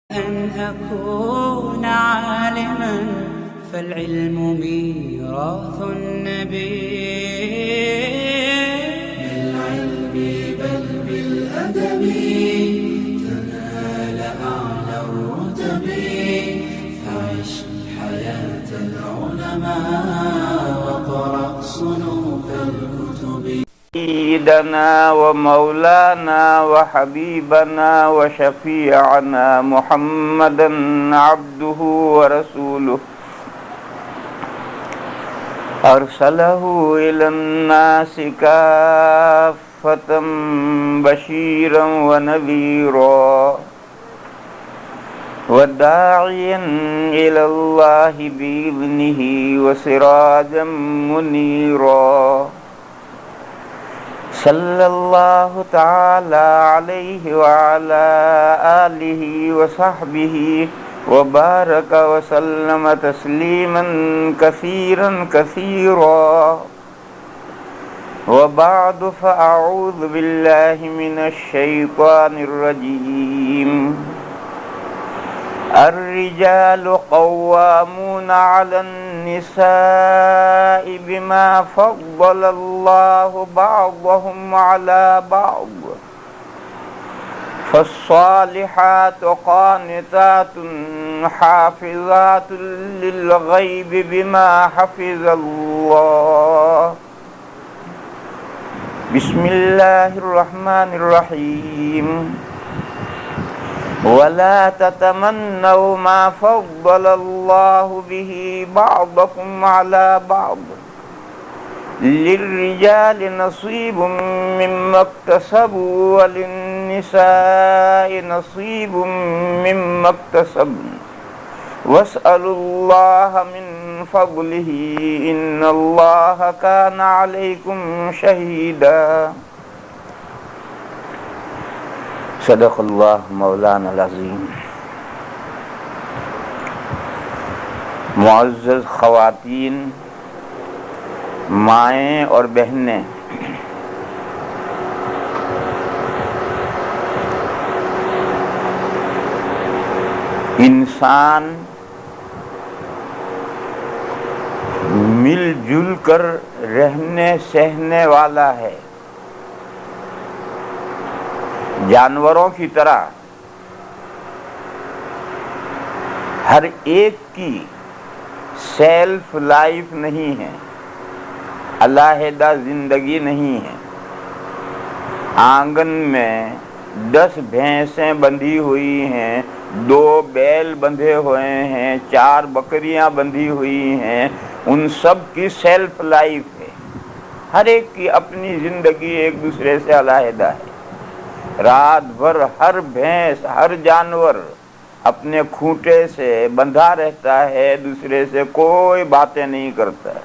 أن أكون عالما فالعلم ميراث النبي. بالعلم بل بالأدب تنال أعلى الرتب فعش حياة العلماء وقرأ صنوف الكتب. سيدنا ومولانا وحبيبنا وشفيعنا محمدا عبده ورسوله أرسله إلى الناس كافة بشيرا ونذيرا وداعيا إلى الله بإذنه وسراجا منيرا. صلى الله تعالى عليه وعلى آله وصحبه وبارك وسلم تسليما كثيرا كثيرا. وبعد فأعوذ بالله من الشيطان الرجيم. الرجال قوامون على النساء بما فضل الله بعضهم على بعض فالصالحات قانتات حافظات للغيب بما حفظ الله. بسم الله الرحمن الرحيم. ولا تتمنوا ما فضل الله به بعضكم على بعض للرجال نصيب مما اكتسبوا وللنساء نصيب مما اكتسبن واسألوا الله من فضله إن الله كان عليكم شهيدا. صدق اللہ مولانا العظیم. معزز خواتین، مائیں اور بہنیں، انسان مل جل کر رہنے سہنے والا ہے. جانوروں کی طرح ہر ایک کی سیلف لائف نہیں ہے، علیحدہ زندگی نہیں ہے. آنگن میں 10 بھینسیں بندھی ہوئی ہیں، 2 بیل بندھے ہوئے ہیں، 4 بکریاں بندھی ہوئی ہیں. ان سب کی سیلف لائف ہے. ہر ایک کی اپنی زندگی ایک دوسرے سے علیحدہ ہے. رات بھر ہر بھینس، ہر جانور اپنے کھوٹے سے بندھا رہتا ہے، دوسرے سے کوئی باتیں نہیں کرتا ہے،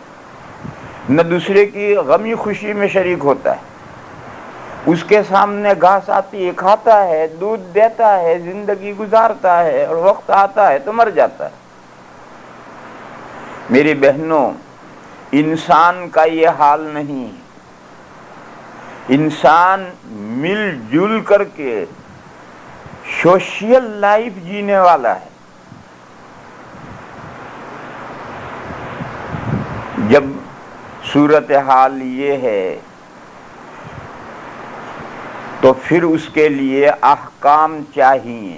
نہ دوسرے کی غمی خوشی میں شریک ہوتا ہے. اس کے سامنے گھاس آتی ہے، کھاتا ہے، دودھ دیتا ہے، زندگی گزارتا ہے، اور وقت آتا ہے تو مر جاتا ہے. میری بہنوں، انسان کا یہ حال نہیں. انسان مل جل کر کے سوشل لائف جینے والا ہے. جب صورتحال یہ ہے تو پھر اس کے لیے احکام چاہیے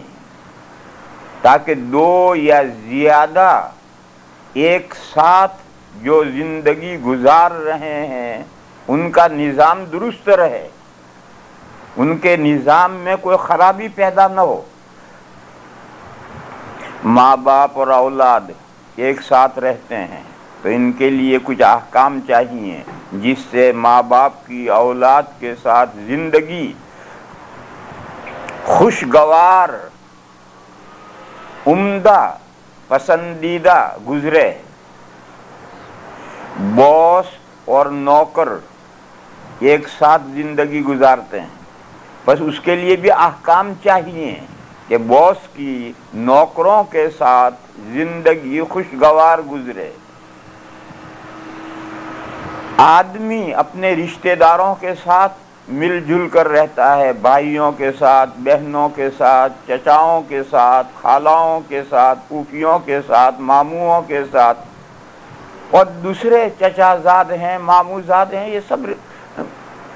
تاکہ 2 یا زیادہ ایک ساتھ جو زندگی گزار رہے ہیں ان کا نظام درست رہے، ان کے نظام میں کوئی خرابی پیدا نہ ہو. ماں باپ اور اولاد ایک ساتھ رہتے ہیں تو ان کے لیے کچھ احکام چاہیے جس سے ماں باپ کی اولاد کے ساتھ زندگی خوشگوار، عمدہ، پسندیدہ گزرے. باس اور نوکر ایک ساتھ زندگی گزارتے ہیں، بس اس کے لیے بھی احکام چاہیے کہ باس کی نوکروں کے ساتھ زندگی خوشگوار گزرے. آدمی اپنے رشتہ داروں کے ساتھ مل جل کر رہتا ہے، بھائیوں کے ساتھ، بہنوں کے ساتھ، چچاؤں کے ساتھ، خالاؤں کے ساتھ، پھوپھیوں کے ساتھ، ماموؤں کے ساتھ، اور دوسرے چچا زاد ہیں، مامو زاد ہیں، یہ سب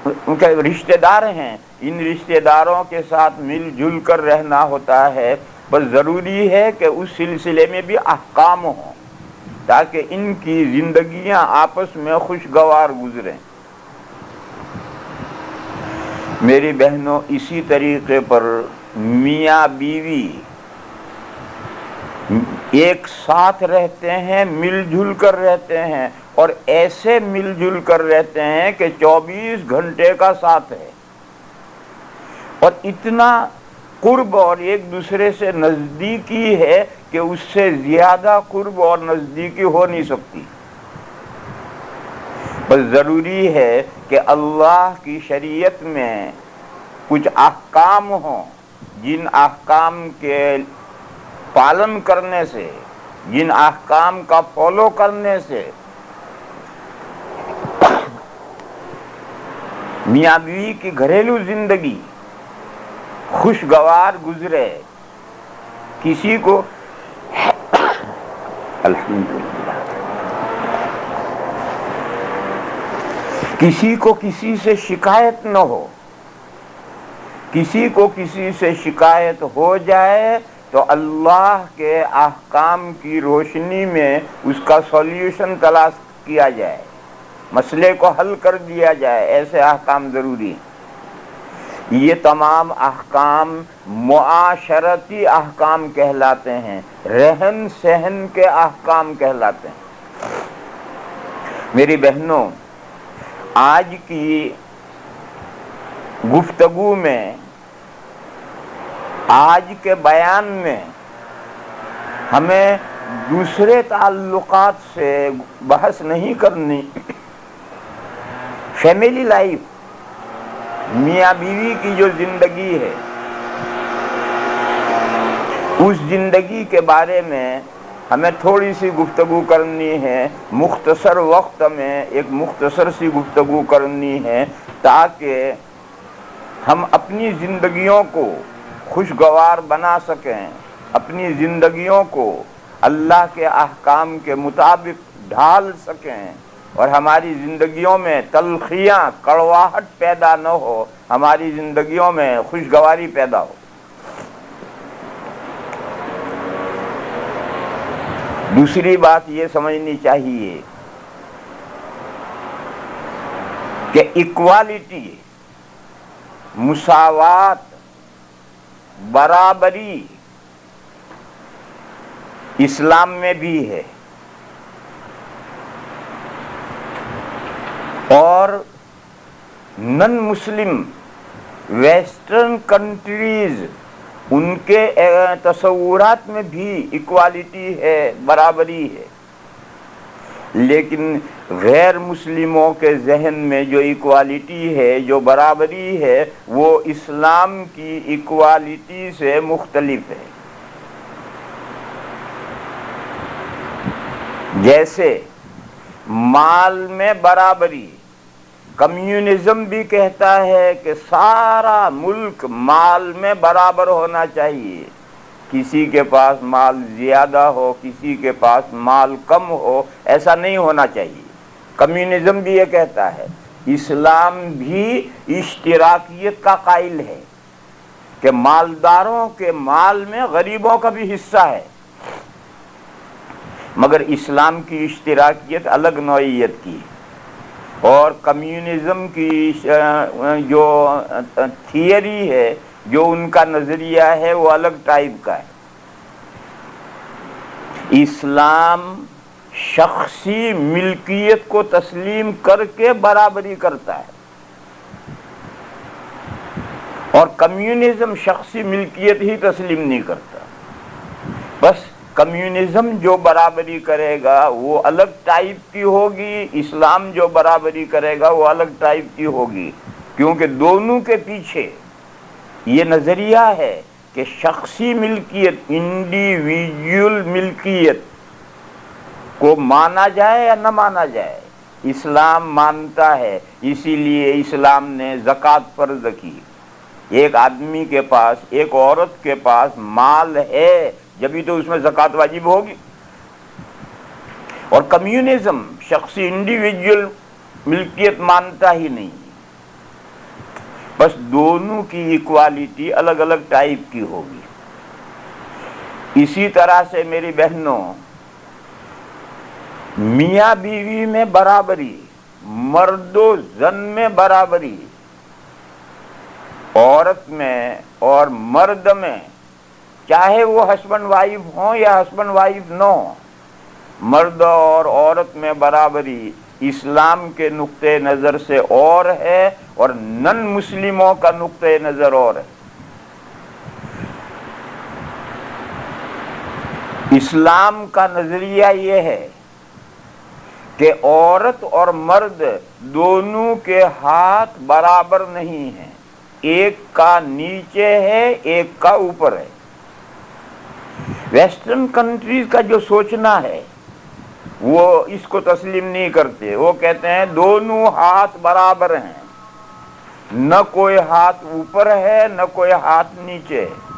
ان کے رشتہ دار ہیں، ان رشتہ داروں کے ساتھ مل جل کر رہنا ہوتا ہے۔ بس ضروری ہے کہ اس سلسلے میں بھی احکام ہوں تاکہ ان کی زندگیاں آپس میں خوشگوار گزریں۔ میری بہنوں، اسی طریقے پر میاں بیوی ایک ساتھ رہتے ہیں، مل جل کر رہتے ہیں، اور ایسے مل جل کر رہتے ہیں کہ 24 گھنٹے کا ساتھ ہے، اور اتنا قرب اور ایک دوسرے سے نزدیکی ہے کہ اس سے زیادہ قرب اور نزدیکی ہو نہیں سکتی۔ بس ضروری ہے کہ اللہ کی شریعت میں کچھ احکام ہوں، جن احکام کے پالن کرنے سے، جن احکام کا فالو کرنے سے میاں بیوی کی گھریلو زندگی خوشگوار گزرے۔ کسی کو الحمدللہ کسی کو کسی سے شکایت نہ ہو، کسی کو کسی سے شکایت ہو جائے تو اللہ کے احکام کی روشنی میں اس کا سولیوشن تلاش کیا جائے، مسئلے کو حل کر دیا جائے۔ ایسے احکام ضروری ہیں۔ یہ تمام احکام معاشرتی احکام کہلاتے ہیں، رہن سہن کے احکام کہلاتے ہیں۔ میری بہنوں، آج کی گفتگو میں، آج کے بیان میں ہمیں دوسرے تعلقات سے بحث نہیں کرنی۔ فیملی لائف، میاں بیوی کی جو زندگی ہے، اس زندگی کے بارے میں ہمیں تھوڑی سی گفتگو کرنی ہے، مختصر وقت میں ایک مختصر سی گفتگو کرنی ہے، تاکہ ہم اپنی زندگیوں کو خوشگوار بنا سکیں، اپنی زندگیوں کو اللہ کے احکام کے مطابق ڈھال سکیں، اور ہماری زندگیوں میں تلخیاں، کڑواہٹ پیدا نہ ہو، ہماری زندگیوں میں خوشگواری پیدا ہو۔ دوسری بات یہ سمجھنی چاہیے کہ ایکوالٹی، مساوات، برابری اسلام میں بھی ہے، اور نن مسلم ویسٹرن کنٹریز، ان کے تصورات میں بھی ایکوالٹی ہے، برابری ہے، لیکن غیر مسلموں کے ذہن میں جو ایکوالٹی ہے، جو برابری ہے، وہ اسلام کی ایکوالٹی سے مختلف ہے۔ جیسے مال میں برابری، کمیونزم بھی کہتا ہے کہ سارا ملک مال میں برابر ہونا چاہیے، کسی کے پاس مال زیادہ ہو، کسی کے پاس مال کم ہو، ایسا نہیں ہونا چاہیے۔ کمیونزم بھی یہ کہتا ہے۔ اسلام بھی اشتراکیت کا قائل ہے کہ مالداروں کے مال میں غریبوں کا بھی حصہ ہے، مگر اسلام کی اشتراکیت الگ نوعیت کی، اور کمیونزم کی جو تھیوری ہے، جو ان کا نظریہ ہے، وہ الگ ٹائپ کا ہے۔ اسلام شخصی ملکیت کو تسلیم کر کے برابری کرتا ہے، اور کمیونزم شخصی ملکیت ہی تسلیم نہیں کرتا۔ بس کمیونزم جو برابری کرے گا وہ الگ ٹائپ کی ہوگی، اسلام جو برابری کرے گا وہ الگ ٹائپ کی ہوگی، کیونکہ دونوں کے پیچھے یہ نظریہ ہے کہ شخصی ملکیت، انڈیویجول ملکیت کو مانا جائے یا نہ مانا جائے، اسلام مانتا ہے، اسی لیے اسلام نے زکوٰۃ فرض کی۔ ایک آدمی کے پاس، ایک عورت کے پاس مال ہے جبھی تو اس میں زکوٰۃ واجب ہوگی۔ اور کمیونزم شخصی انڈیویجول ملکیت مانتا ہی نہیں، بس دونوں کی ایکوالٹی الگ الگ ٹائپ کی ہوگی۔ اسی طرح سے میری بہنوں، میاں بیوی میں برابری، مرد و زن میں برابری، عورت میں اور مرد میں، چاہے وہ ہسبینڈ وائف ہوں یا ہسبینڈ وائف نہ ہوں، مرد اور عورت میں برابری اسلام کے نقطۂ نظر سے اور ہے اور نن مسلموں کا نقطۂ نظر اور ہے۔ اسلام کا نظریہ یہ ہے کہ عورت اور مرد دونوں کے ہاتھ برابر نہیں ہیں، ایک کا نیچے ہے ایک کا اوپر ہے۔ ویسٹرن کنٹریز کا جو سوچنا ہے وہ اس کو تسلیم نہیں کرتے، وہ کہتے ہیں دونوں ہاتھ برابر ہیں، نہ کوئی ہاتھ اوپر ہے نہ کوئی ہاتھ نیچے ہے۔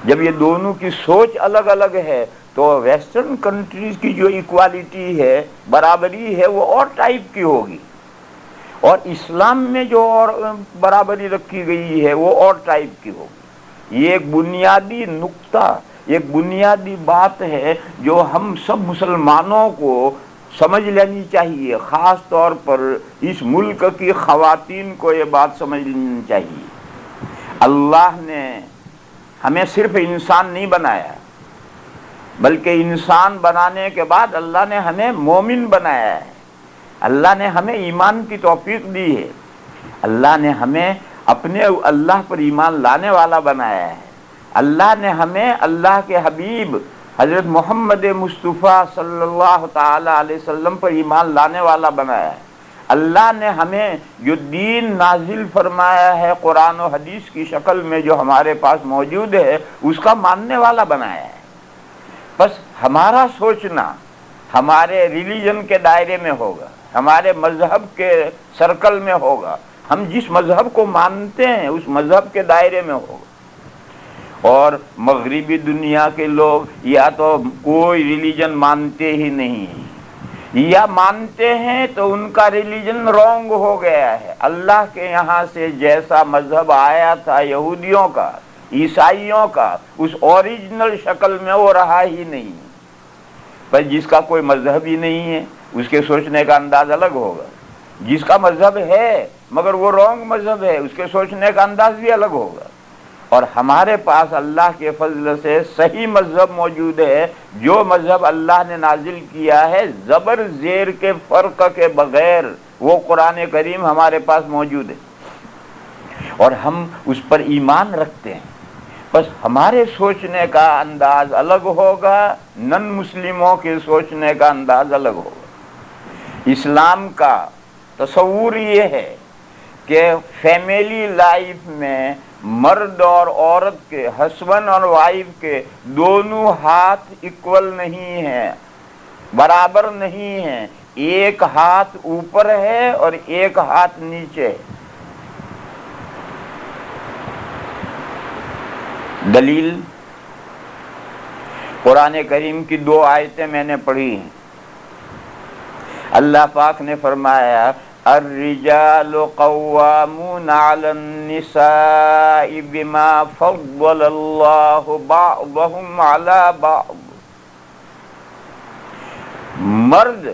جب یہ دونوں کی سوچ الگ الگ ہے تو ویسٹرن کنٹریز کی جو ایکوالٹی ہے، برابری ہے، وہ اور ٹائپ کی ہوگی، اور اسلام میں جو اور برابری رکھی گئی ہے وہ اور ٹائپ کی ہوگی۔ یہ ایک بنیادی نقطہ، ایک بنیادی بات ہے جو ہم سب مسلمانوں کو سمجھ لینی چاہیے، خاص طور پر اس ملک کی خواتین کو یہ بات سمجھ لینی چاہیے۔ اللہ نے ہمیں صرف انسان نہیں بنایا، بلکہ انسان بنانے کے بعد اللہ نے ہمیں مومن بنایا ہے، اللہ نے ہمیں ایمان کی توفیق دی ہے، اللہ نے ہمیں اپنے اللہ پر ایمان لانے والا بنایا ہے، اللہ نے ہمیں اللہ کے حبیب حضرت محمد مصطفیٰ صلی اللہ تعالی علیہ وسلم پر ایمان لانے والا بنایا ہے، اللہ نے ہمیں جو دین نازل فرمایا ہے قرآن و حدیث کی شکل میں جو ہمارے پاس موجود ہے اس کا ماننے والا بنایا ہے۔ بس ہمارا سوچنا ہمارے ریلیجن کے دائرے میں ہوگا، ہمارے مذہب کے سرکل میں ہوگا، ہم جس مذہب کو مانتے ہیں اس مذہب کے دائرے میں ہوگا۔ اور مغربی دنیا کے لوگ یا تو کوئی ریلیجن مانتے ہی نہیں، یا مانتے ہیں تو ان کا ریلیجن رونگ ہو گیا ہے، اللہ کے یہاں سے جیسا مذہب آیا تھا یہودیوں کا، عیسائیوں کا، اس اوریجنل شکل میں وہ رہا ہی نہیں۔ پر جس کا کوئی مذہب ہی نہیں ہے اس کے سوچنے کا انداز الگ ہوگا، جس کا مذہب ہے مگر وہ رونگ مذہب ہے اس کے سوچنے کا انداز بھی الگ ہوگا۔ اور ہمارے پاس اللہ کے فضل سے صحیح مذہب موجود ہے، جو مذہب اللہ نے نازل کیا ہے زبر زیر کے فرق کے بغیر، وہ قرآن کریم ہمارے پاس موجود ہے اور ہم اس پر ایمان رکھتے ہیں۔ بس ہمارے سوچنے کا انداز الگ ہوگا، نن مسلموں کے سوچنے کا انداز الگ ہوگا۔ اسلام کا تصور یہ ہے کہ فیملی لائف میں مرد اور عورت کے، ہسبینڈ اور وائف کے دونوں ہاتھ ایکول نہیں ہیں، برابر نہیں ہیں، ایک ہاتھ اوپر ہے اور ایک ہاتھ نیچے۔ دلیل قرآن کریم کی 2 آیتیں میں نے پڑھی ہیں۔ اللہ پاک نے فرمایا الرجال قوامون علی النساء بما فضل اللہ بعضهم علی بعض، مرد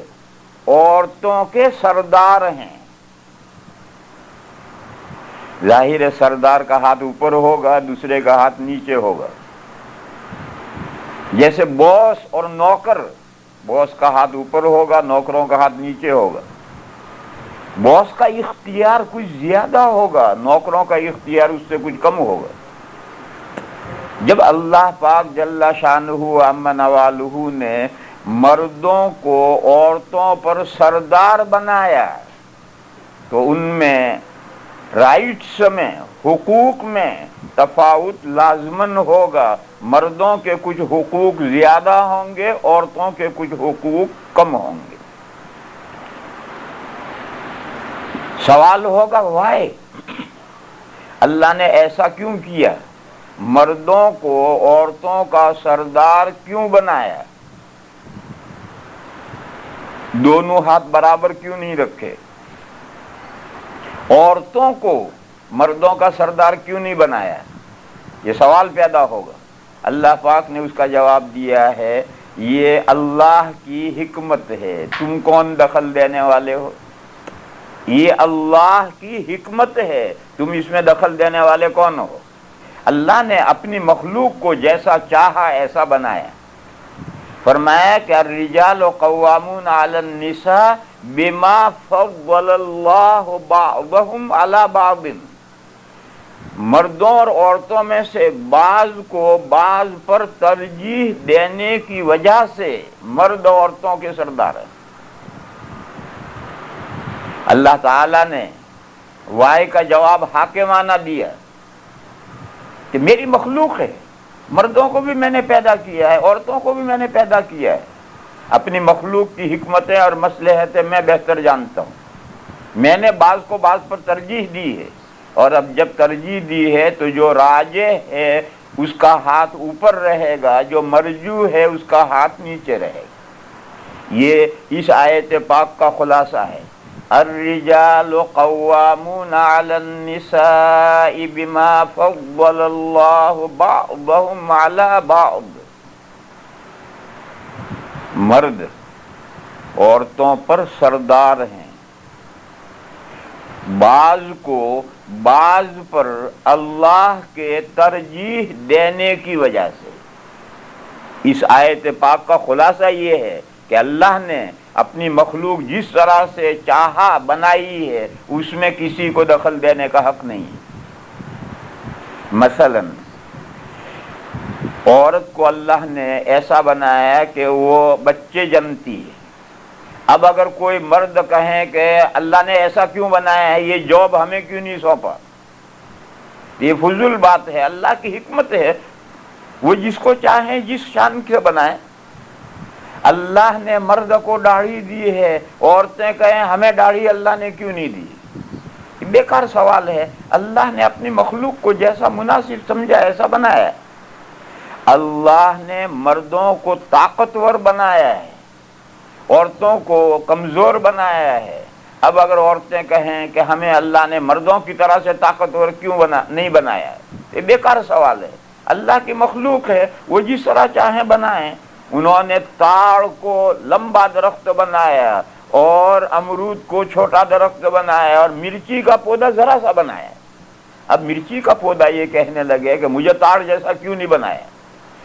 عورتوں کے سردار ہیں۔ ظاہر ہے سردار کا ہاتھ اوپر ہوگا، دوسرے کا ہاتھ نیچے ہوگا۔ جیسے باس اور نوکر، باس کا ہاتھ اوپر ہوگا، نوکروں کا ہاتھ نیچے ہوگا۔ باس کا اختیار کچھ زیادہ ہوگا، نوکروں کا اختیار اس سے کچھ کم ہوگا۔ جب اللہ پاک جل شانہ عم نوالہ نے مردوں کو عورتوں پر سردار بنایا تو ان میں رائٹس میں، حقوق میں تفاوت لازماً ہوگا، مردوں کے کچھ حقوق زیادہ ہوں گے، عورتوں کے کچھ حقوق کم ہوں گے۔ سوال ہوگا وائے، اللہ نے ایسا کیوں کیا؟ مردوں کو عورتوں کا سردار کیوں بنایا؟ دونوں ہاتھ برابر کیوں نہیں رکھے؟ عورتوں کو مردوں کا سردار کیوں نہیں بنایا؟ یہ سوال پیدا ہوگا۔ اللہ پاک نے اس کا جواب دیا ہے، یہ اللہ کی حکمت ہے، تم کون دخل دینے والے ہو؟ یہ اللہ کی حکمت ہے، تم اس میں دخل دینے والے کون ہو؟ اللہ نے اپنی مخلوق کو جیسا چاہا ایسا بنایا۔ فرمایا کہ الرجال قوامون علی النساء بما فضل اللہ بعضهم علی بعض، مردوں اور عورتوں میں سے بعض کو بعض پر ترجیح دینے کی وجہ سے مرد عورتوں کے سردار ہیں۔ اللہ تعالی نے وائے کا جواب حاکمانہ دیا کہ میری مخلوق ہے، مردوں کو بھی میں نے پیدا کیا ہے، عورتوں کو بھی میں نے پیدا کیا ہے، اپنی مخلوق کی حکمتیں اور مصلحتیں میں بہتر جانتا ہوں، میں نے بعض کو بعض پر ترجیح دی ہے، اور اب جب ترجیح دی ہے تو جو راجح ہے اس کا ہاتھ اوپر رہے گا، جو مرجوح ہے اس کا ہاتھ نیچے رہے گا۔ یہ اس آیت پاک کا خلاصہ ہے۔ الرجال قوامون علی النساء بما فضل اللہ بعضهم علی بعض، مرد عورتوں پر سردار ہیں، بعض کو بعض پر اللہ کے ترجیح دینے کی وجہ سے۔ اس آیت پاک کا خلاصہ یہ ہے کہ اللہ نے اپنی مخلوق جس طرح سے چاہا بنائی ہے، اس میں کسی کو دخل دینے کا حق نہیں ہے۔ مثلا عورت کو اللہ نے ایسا بنایا کہ وہ بچے جنتی ہے۔ اب اگر کوئی مرد کہیں کہ اللہ نے ایسا کیوں بنایا ہے، یہ جاب ہمیں کیوں نہیں سونپا، یہ فضول بات ہے۔ اللہ کی حکمت ہے، وہ جس کو چاہیں جس شان کے بنائیں۔ اللہ نے مرد کو داڑھی دی ہے، عورتیں کہیں ہمیں داڑھی اللہ نے کیوں نہیں دی، یہ بیکار سوال ہے۔ اللہ نے اپنی مخلوق کو جیسا مناسب سمجھا ایسا بنایا ہے۔ اللہ نے مردوں کو طاقتور بنایا ہے، عورتوں کو کمزور بنایا ہے۔ اب اگر عورتیں کہیں کہ ہمیں اللہ نے مردوں کی طرح سے طاقتور کیوں نہیں بنایا ہے، یہ بیکار سوال ہے۔ اللہ کی مخلوق ہے، وہ جس طرح چاہیں بنائیں۔ انہوں نے تاڑ کو لمبا درخت بنایا اور امرود کو چھوٹا درخت بنایا اور مرچی کا پودا ذرا سا بنایا۔ اب مرچی کا پودا یہ کہنے لگے کہ مجھے تاڑ جیسا کیوں نہیں بنایا،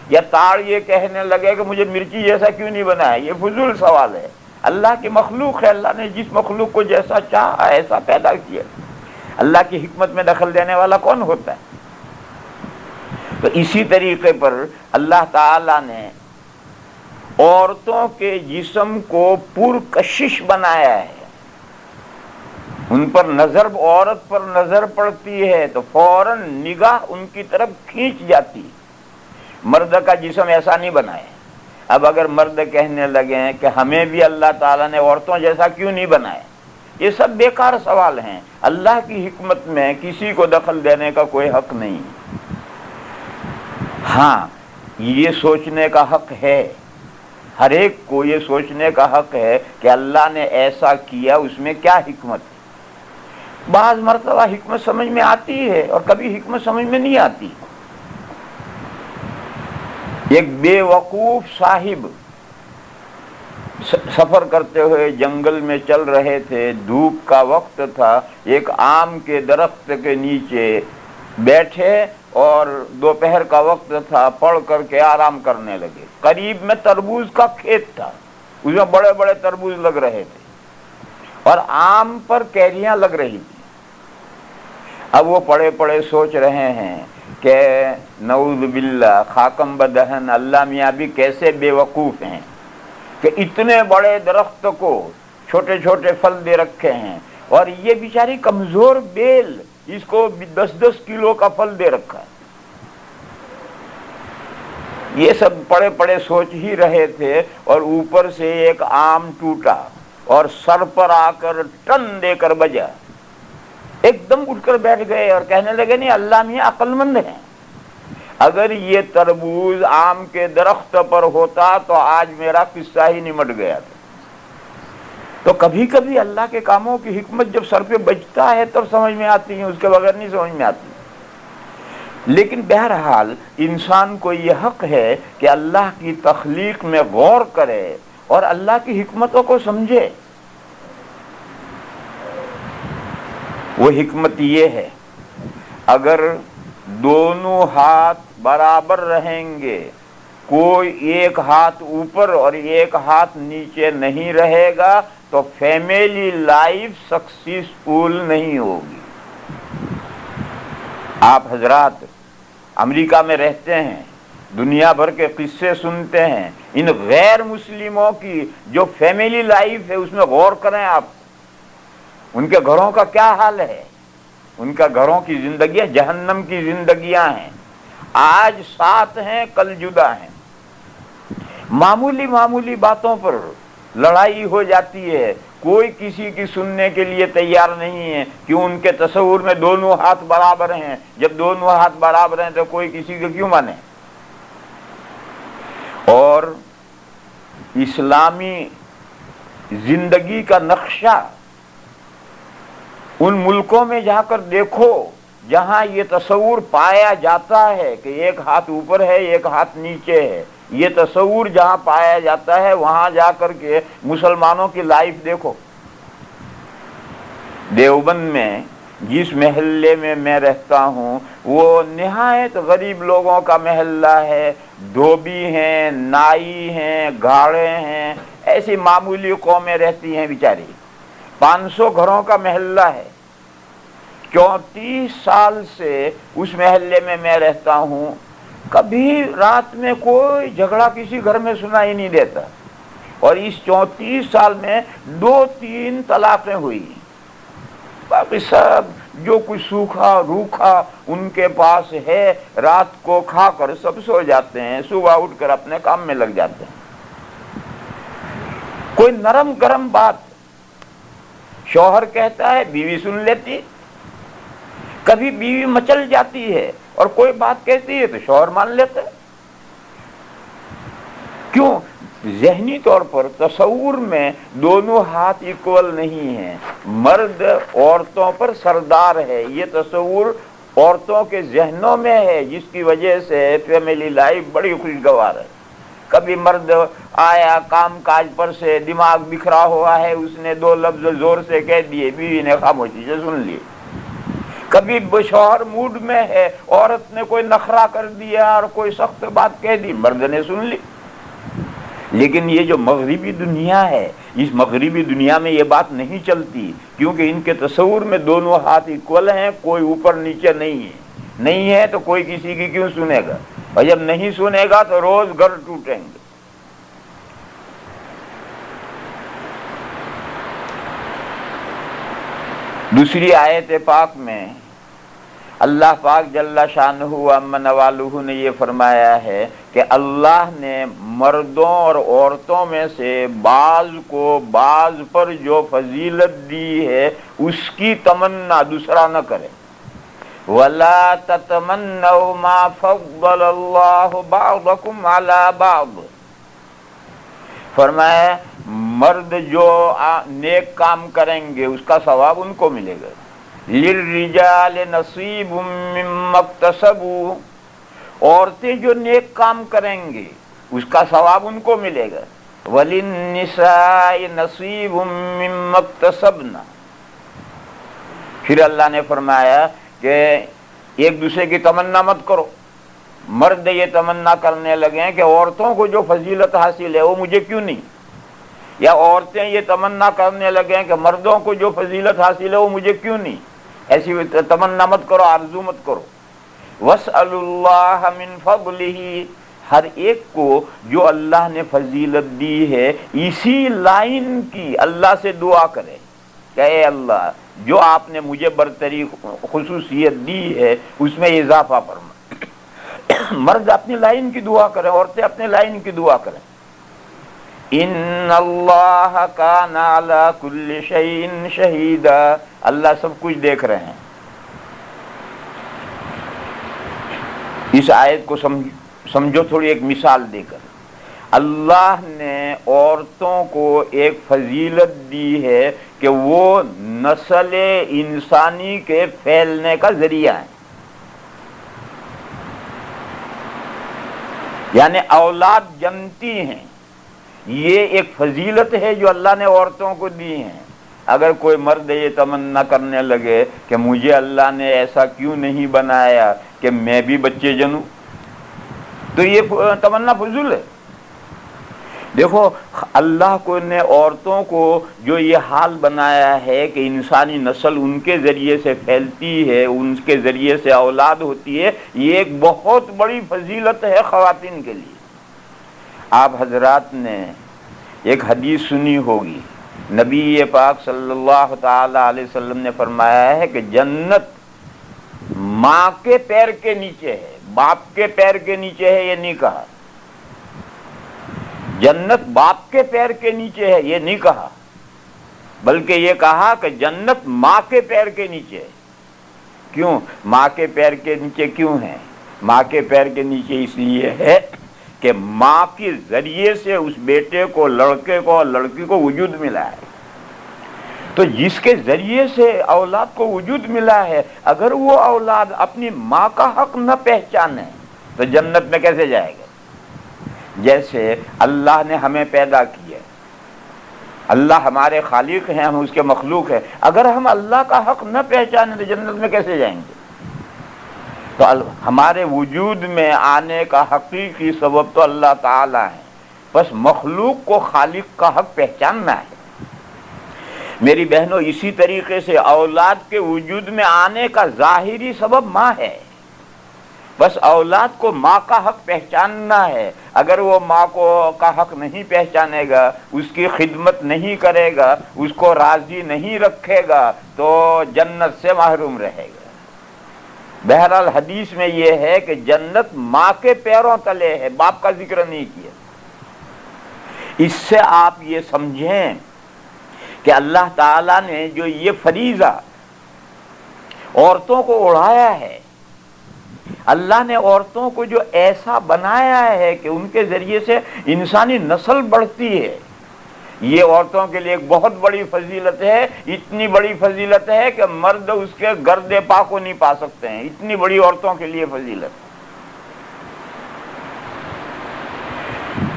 یا تاڑ یہ کہنے لگے کہ مجھے مرچی جیسا کیوں نہیں بنایا، یہ فضول سوال ہے۔ اللہ کی مخلوق ہے، اللہ نے جس مخلوق کو جیسا چاہا ایسا پیدا کیا۔ اللہ کی حکمت میں دخل دینے والا کون ہوتا ہے؟ تو اسی طریقے پر اللہ تعالی نے عورتوں کے جسم کو پرکشش بنایا ہے۔ ان پر نظر، عورت پر نظر پڑتی ہے تو فوراً نگاہ ان کی طرف کھینچ جاتی ہے۔ مرد کا جسم ایسا نہیں بنایا۔ اب اگر مرد کہنے لگے ہیں کہ ہمیں بھی اللہ تعالیٰ نے عورتوں جیسا کیوں نہیں بنایا، یہ سب بیکار سوال ہیں۔ اللہ کی حکمت میں کسی کو دخل دینے کا کوئی حق نہیں۔ ہاں، یہ سوچنے کا حق ہے، ہر ایک کو یہ سوچنے کا حق ہے کہ اللہ نے ایسا کیا، اس میں کیا حکمت ہے۔ بعض مرتبہ حکمت سمجھ میں آتی ہے اور کبھی حکمت سمجھ میں نہیں آتی۔ ایک بے وقوف صاحب سفر کرتے ہوئے جنگل میں چل رہے تھے، دھوپ کا وقت تھا، ایک آم کے درخت کے نیچے بیٹھے اور دوپہر کا وقت تھا، پڑھ کر کے آرام کرنے لگے۔ قریب میں تربوز کا کھیت تھا، اس میں بڑے بڑے تربوز لگ رہے تھے اور آم پر کیریاں لگ رہی تھی۔ اب وہ پڑے پڑے سوچ رہے ہیں کہ نعوذ باللہ، خاکم بدہن، اللہ میاں بھی کیسے بے وقوف ہیں کہ اتنے بڑے درخت کو چھوٹے چھوٹے پھل دے رکھے ہیں، اور یہ بیچاری کمزور بیل اس کو 10-10 کلو کا پھل دے رکھا ہے۔ یہ سب پڑے پڑے سوچ ہی رہے تھے اور اوپر سے ایک آم ٹوٹا اور سر پر آ کر ٹن دے کر بجا۔ ایک دم اٹھ کر بیٹھ گئے اور کہنے لگے نہیں اللہ میاں عقل مند ہیں، اگر یہ تربوز آم کے درخت پر ہوتا تو آج میرا قصہ ہی نمٹ گیا تھا۔ تو کبھی کبھی اللہ کے کاموں کی حکمت جب سر پہ بجتا ہے تب سمجھ میں آتی ہے، اس کے بغیر نہیں سمجھ میں آتی۔ لیکن بہرحال انسان کو یہ حق ہے کہ اللہ کی تخلیق میں غور کرے اور اللہ کی حکمتوں کو سمجھے۔ وہ حکمت یہ ہے، اگر دونوں ہاتھ برابر رہیں گے، کوئی ایک ہاتھ اوپر اور ایک ہاتھ نیچے نہیں رہے گا تو فیملی لائف سکسیسفل نہیں ہوگی۔ آپ حضرات امریکہ میں رہتے ہیں، دنیا بھر کے قصے سنتے ہیں، ان غیر مسلموں کی جو فیملی لائف ہے اس میں غور کریں آپ، ان کے گھروں کا کیا حال ہے۔ ان کا گھروں کی زندگیاں جہنم کی زندگیاں ہیں، آج ساتھ ہیں کل جدا ہیں، معمولی باتوں پر لڑائی ہو جاتی ہے، کوئی کسی کی سننے کے لیے تیار نہیں ہے، کیوں ان کے تصور میں دونوں ہاتھ برابر ہیں، جب دونوں ہاتھ برابر ہیں تو کوئی کسی کو کیوں مانے۔ اور اسلامی زندگی کا نقشہ ان ملکوں میں جا کر دیکھو جہاں یہ تصور پایا جاتا ہے کہ ایک ہاتھ اوپر ہے ایک ہاتھ نیچے ہے، یہ تصور جہاں پایا جاتا ہے وہاں جا کر کے مسلمانوں کی لائف دیکھو۔ دیوبند میں جس محلے میں میں رہتا ہوں وہ نہایت غریب لوگوں کا محلہ ہے، دھوبی ہیں، نائی ہیں، گھاڑے ہیں، ایسی معمولی قومیں رہتی ہیں بیچاری۔ 500 گھروں کا محلہ ہے، 34 سال سے اس محلے میں میں رہتا ہوں، کبھی رات میں کوئی جھگڑا کسی گھر میں سنائی نہیں دیتا، اور اس 34 سال میں 2-3 طلاقیں ہوئی، باقی سب جو کچھ سوکھا روکھا ان کے پاس ہے رات کو کھا کر سب سو جاتے ہیں، صبح اٹھ کر اپنے کام میں لگ جاتے ہیں۔ کوئی نرم گرم بات شوہر کہتا ہے بیوی سن لیتی، کبھی بیوی مچل جاتی ہے اور کوئی بات کہتی ہے تو شوہر مان لیتا ہے۔ کیوں؟ ذہنی طور پر تصور میں دونوں ہاتھ ایکول نہیں ہیں، مرد عورتوں پر سردار ہے، یہ تصور عورتوں کے ذہنوں میں ہے، جس کی وجہ سے فیملی لائف بڑی خوشگوار ہے۔ کبھی مرد آیا کام کاج پر سے دماغ بکھرا ہوا ہے، اس نے 2 لفظ زور سے کہہ دیے، بیوی نے خاموشی سے سن لیے۔ کبھی شوہر موڈ میں ہے، عورت نے کوئی نخرہ کر دیا اور کوئی سخت بات کہہ دی، مرد نے سن لی۔ لیکن یہ جو مغربی دنیا ہے، اس مغربی دنیا میں یہ بات نہیں چلتی، کیونکہ ان کے تصور میں دونوں ہاتھ ایکول ہیں، کوئی اوپر نیچے نہیں ہے تو کوئی کسی کی کیوں سنے گا، اور جب نہیں سنے گا تو روز گھر ٹوٹیں گے۔ دوسری آیت پاک میں اللہ پاک جل شانہ و عم نوالہ نے یہ فرمایا ہے کہ اللہ نے مردوں اور عورتوں میں سے بعض کو بعض پر جو فضیلت دی ہے اس کی تمنا دوسرا نہ کرے۔ وَلَا تَتَمَنَّوْا مَا فَضَّلَ اللَّهُ بَعْضَكُمْ عَلَى بَعْضٍ، فرمایا مرد جو نیک کام کریں گے اس کا ثواب ان کو ملے گا۔ لِلرِّجَالِ نَصِيبٌ مِّمَّا اكْتَسَبُوا، عورتیں جو نیک کام کریں گے اس کا ثواب ان کو ملے گا۔ وَلِلنِّسَاءِ نَصِيبٌ مِّمَّا اكْتَسَبْنَا، پھر اللہ نے فرمایا کہ ایک دوسرے کی تمنا مت کرو۔ مرد یہ تمنا کرنے لگے کہ عورتوں کو جو فضیلت حاصل ہے وہ مجھے کیوں نہیں، یا عورتیں یہ تمنا کرنے لگیں کہ مردوں کو جو فضیلت حاصل ہے وہ مجھے کیوں نہیں، ایسی تمنا مت کرو، آرزو مت کرو۔ وَاسْأَلُوا اللَّهَ مِنْ فَضْلِهِ، ہر ایک کو جو اللہ نے فضیلت دی ہے اسی لائن کی اللہ سے دعا کرے کہ اے اللہ جو آپ نے مجھے برتری خصوصیت دی ہے اس میں اضافہ فرما۔ مرد اپنی لائن کی دعا کریں، عورتیں اپنے لائن کی دعا کریں۔ ان اللہ کان علی کل شیء شہیدا، اللہ سب کچھ دیکھ رہے ہیں۔ اس آیت کو سمجھو تھوڑی ایک مثال دے کر۔ اللہ نے عورتوں کو ایک فضیلت دی ہے کہ وہ نسل انسانی کے پھیلنے کا ذریعہ ہیں، یعنی اولاد جنتی ہیں۔ یہ ایک فضیلت ہے جو اللہ نے عورتوں کو دی ہے۔ اگر کوئی مرد یہ تمنا کرنے لگے کہ مجھے اللہ نے ایسا کیوں نہیں بنایا کہ میں بھی بچے جنوں، تو یہ تمنا فضول ہے۔ دیکھو اللہ کو نے عورتوں کو جو یہ حال بنایا ہے کہ انسانی نسل ان کے ذریعے سے پھیلتی ہے، ان کے ذریعے سے اولاد ہوتی ہے، یہ ایک بہت بڑی فضیلت ہے خواتین کے لیے۔ آپ حضرات نے ایک حدیث سنی ہوگی، نبی پاک صلی اللہ تعالی علیہ وسلم نے فرمایا ہے کہ جنت ماں کے پیر کے نیچے ہے، باپ کے پیر کے نیچے ہے، یہ نہیں کہا۔ جنت باپ کے پیر کے نیچے ہے یہ نہیں کہا، بلکہ یہ کہا کہ جنت ماں کے پیر کے نیچے ہے۔ کیوں ماں کے پیر کے نیچے کیوں ہے؟ ماں کے پیر کے نیچے اس لیے ہے کہ ماں کے ذریعے سے اس بیٹے کو، لڑکے کو اور لڑکی کو وجود ملا ہے۔ تو جس کے ذریعے سے اولاد کو وجود ملا ہے، اگر وہ اولاد اپنی ماں کا حق نہ پہچانے تو جنت میں کیسے جائے گا؟ جیسے اللہ نے ہمیں پیدا کیا، اللہ ہمارے خالق ہیں، ہم اس کے مخلوق ہیں، اگر ہم اللہ کا حق نہ پہچانے تو جنت میں کیسے جائیں گے؟ تو ہمارے وجود میں آنے کا حقیقی سبب تو اللہ تعالی ہے، بس مخلوق کو خالق کا حق پہچاننا ہے۔ میری بہنوں، اسی طریقے سے اولاد کے وجود میں آنے کا ظاہری سبب ماں ہے، بس اولاد کو ماں کا حق پہچاننا ہے۔ اگر وہ ماں کا حق نہیں پہچانے گا، اس کی خدمت نہیں کرے گا، اس کو راضی نہیں رکھے گا تو جنت سے محروم رہے گا۔ بہرحال حدیث میں یہ ہے کہ جنت ماں کے پیروں تلے ہے، باپ کا ذکر نہیں کیا۔ اس سے آپ یہ سمجھیں کہ اللہ تعالیٰ نے جو یہ فریضہ عورتوں کو اڑایا ہے، اللہ نے عورتوں کو جو ایسا بنایا ہے کہ ان کے ذریعے سے انسانی نسل بڑھتی ہے، یہ عورتوں کے لیے ایک بہت بڑی فضیلت ہے۔ اتنی بڑی فضیلت ہے کہ مرد اس کے گرد پا کو نہیں پا سکتے ہیں، اتنی بڑی عورتوں کے لیے فضیلت۔